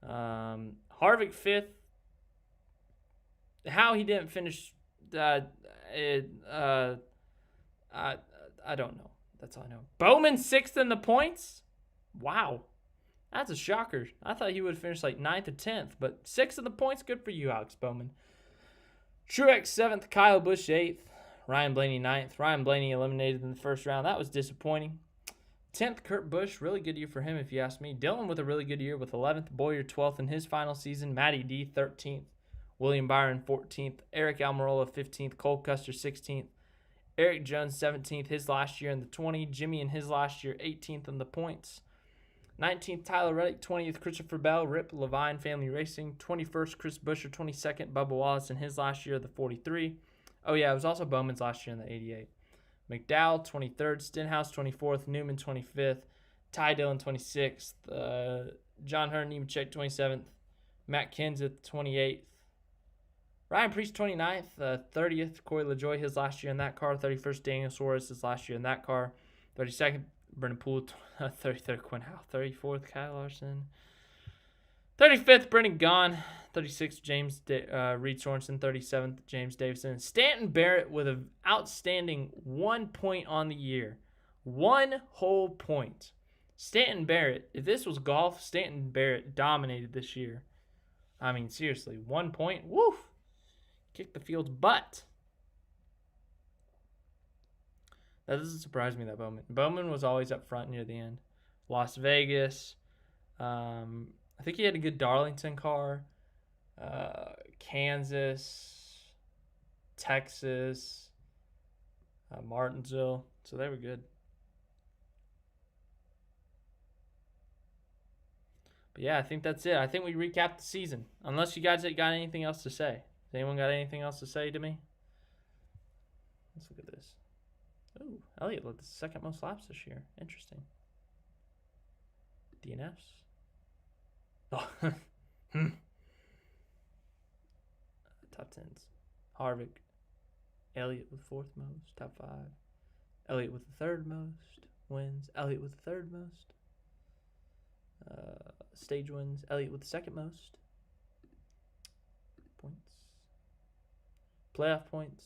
Harvick 5th. How he didn't finish... I don't know. That's all I know. Bowman 6th in the points? Wow. That's a shocker. I thought he would finish like 9th or 10th, but 6th in the points. Good for you, Alex Bowman. Truex 7th. Kyle Busch 8th. Ryan Blaney 9th. Ryan Blaney eliminated in the first round. That was disappointing. 10th, Kurt Busch. Really good year for him, if you ask me. Dillon with a really good year with 11th. Bowyer 12th in his final season. Matty D 13th. William Byron 14th. Eric Almirola 15th. Cole Custer 16th. Eric Jones 17th, his last year in the 20. Jimmy in his last year 18th in the points. 19th, Tyler Reddick. 20th, Christopher Bell. Rip Levine Family Racing. 21st, Chris Buescher. 22nd, Bubba Wallace in his last year of the 43. Oh, yeah, it was also Bowman's last year in the 88. McDowell, 23rd. Stenhouse, 24th. Newman, 25th. Ty Dillon, 26th. John Hunter Nemechek, 27th. Matt Kenseth, 28th. Ryan Preece, 29th. 30th, Corey LaJoie, his last year in that car. 31st, Daniel Suarez, his last year in that car. 32nd, Brendan Poole. 33rd, Quinn Howell. 34th, Kyle Larson. 35th, Brendan Gaughan. 36th, Reed Sorensen. 37th, James Davison. Stanton Barrett with an outstanding 1 point on the year. 1 whole point. Stanton Barrett, if this was golf, Stanton Barrett dominated this year. I mean, seriously, 1 point. Woof. Kicked the field's butt. That doesn't surprise me, that Bowman was always up front near the end. Las Vegas. I think he had a good Darlington car. Kansas. Texas. Martinsville. So they were good. But yeah, I think that's it. I think we recapped the season. Unless you guys got anything else to say. Has anyone got anything else to say to me? Let's look at this. Oh, Elliott led the second most laps this year. Interesting. DNFs. Oh. Top 10s. Harvick. Elliott with 4th most. Top 5. Elliott with the 3rd most wins. Elliott with the 3rd most. Stage wins. Elliott with the 2nd most points. Playoff points.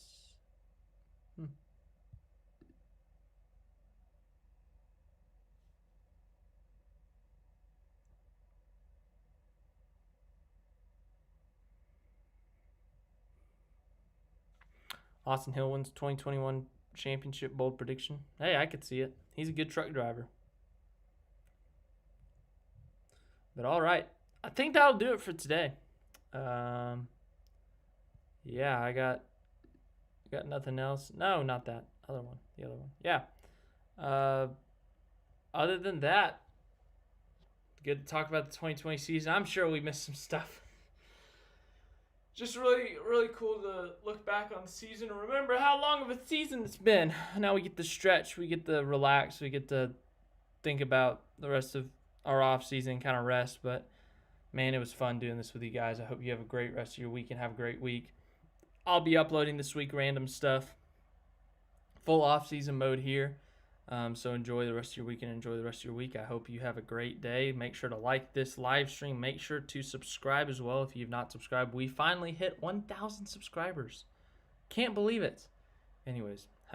Austin Hill wins 2021 championship. Bold prediction. Hey, I could see it. He's a good truck driver. But all right, I think that'll do it for today. Yeah, I got nothing else. No, not that other one. The other one. Yeah. Other than that, good to talk about the 2020 season. I'm sure we missed some stuff. Just really, really cool to look back on the season and remember how long of a season it's been. Now we get to stretch, we get to relax, we get to think about the rest of our off season, kind of rest. But man, it was fun doing this with you guys. I hope you have a great rest of your week and have a great week. I'll be uploading this week random stuff. Full off season mode here. So enjoy the rest of your week and enjoy the rest of your week. I hope you have a great day. Make sure to like this live stream. Make sure to subscribe as well if you've not subscribed. We finally hit 1,000 subscribers. Can't believe it. Anyways,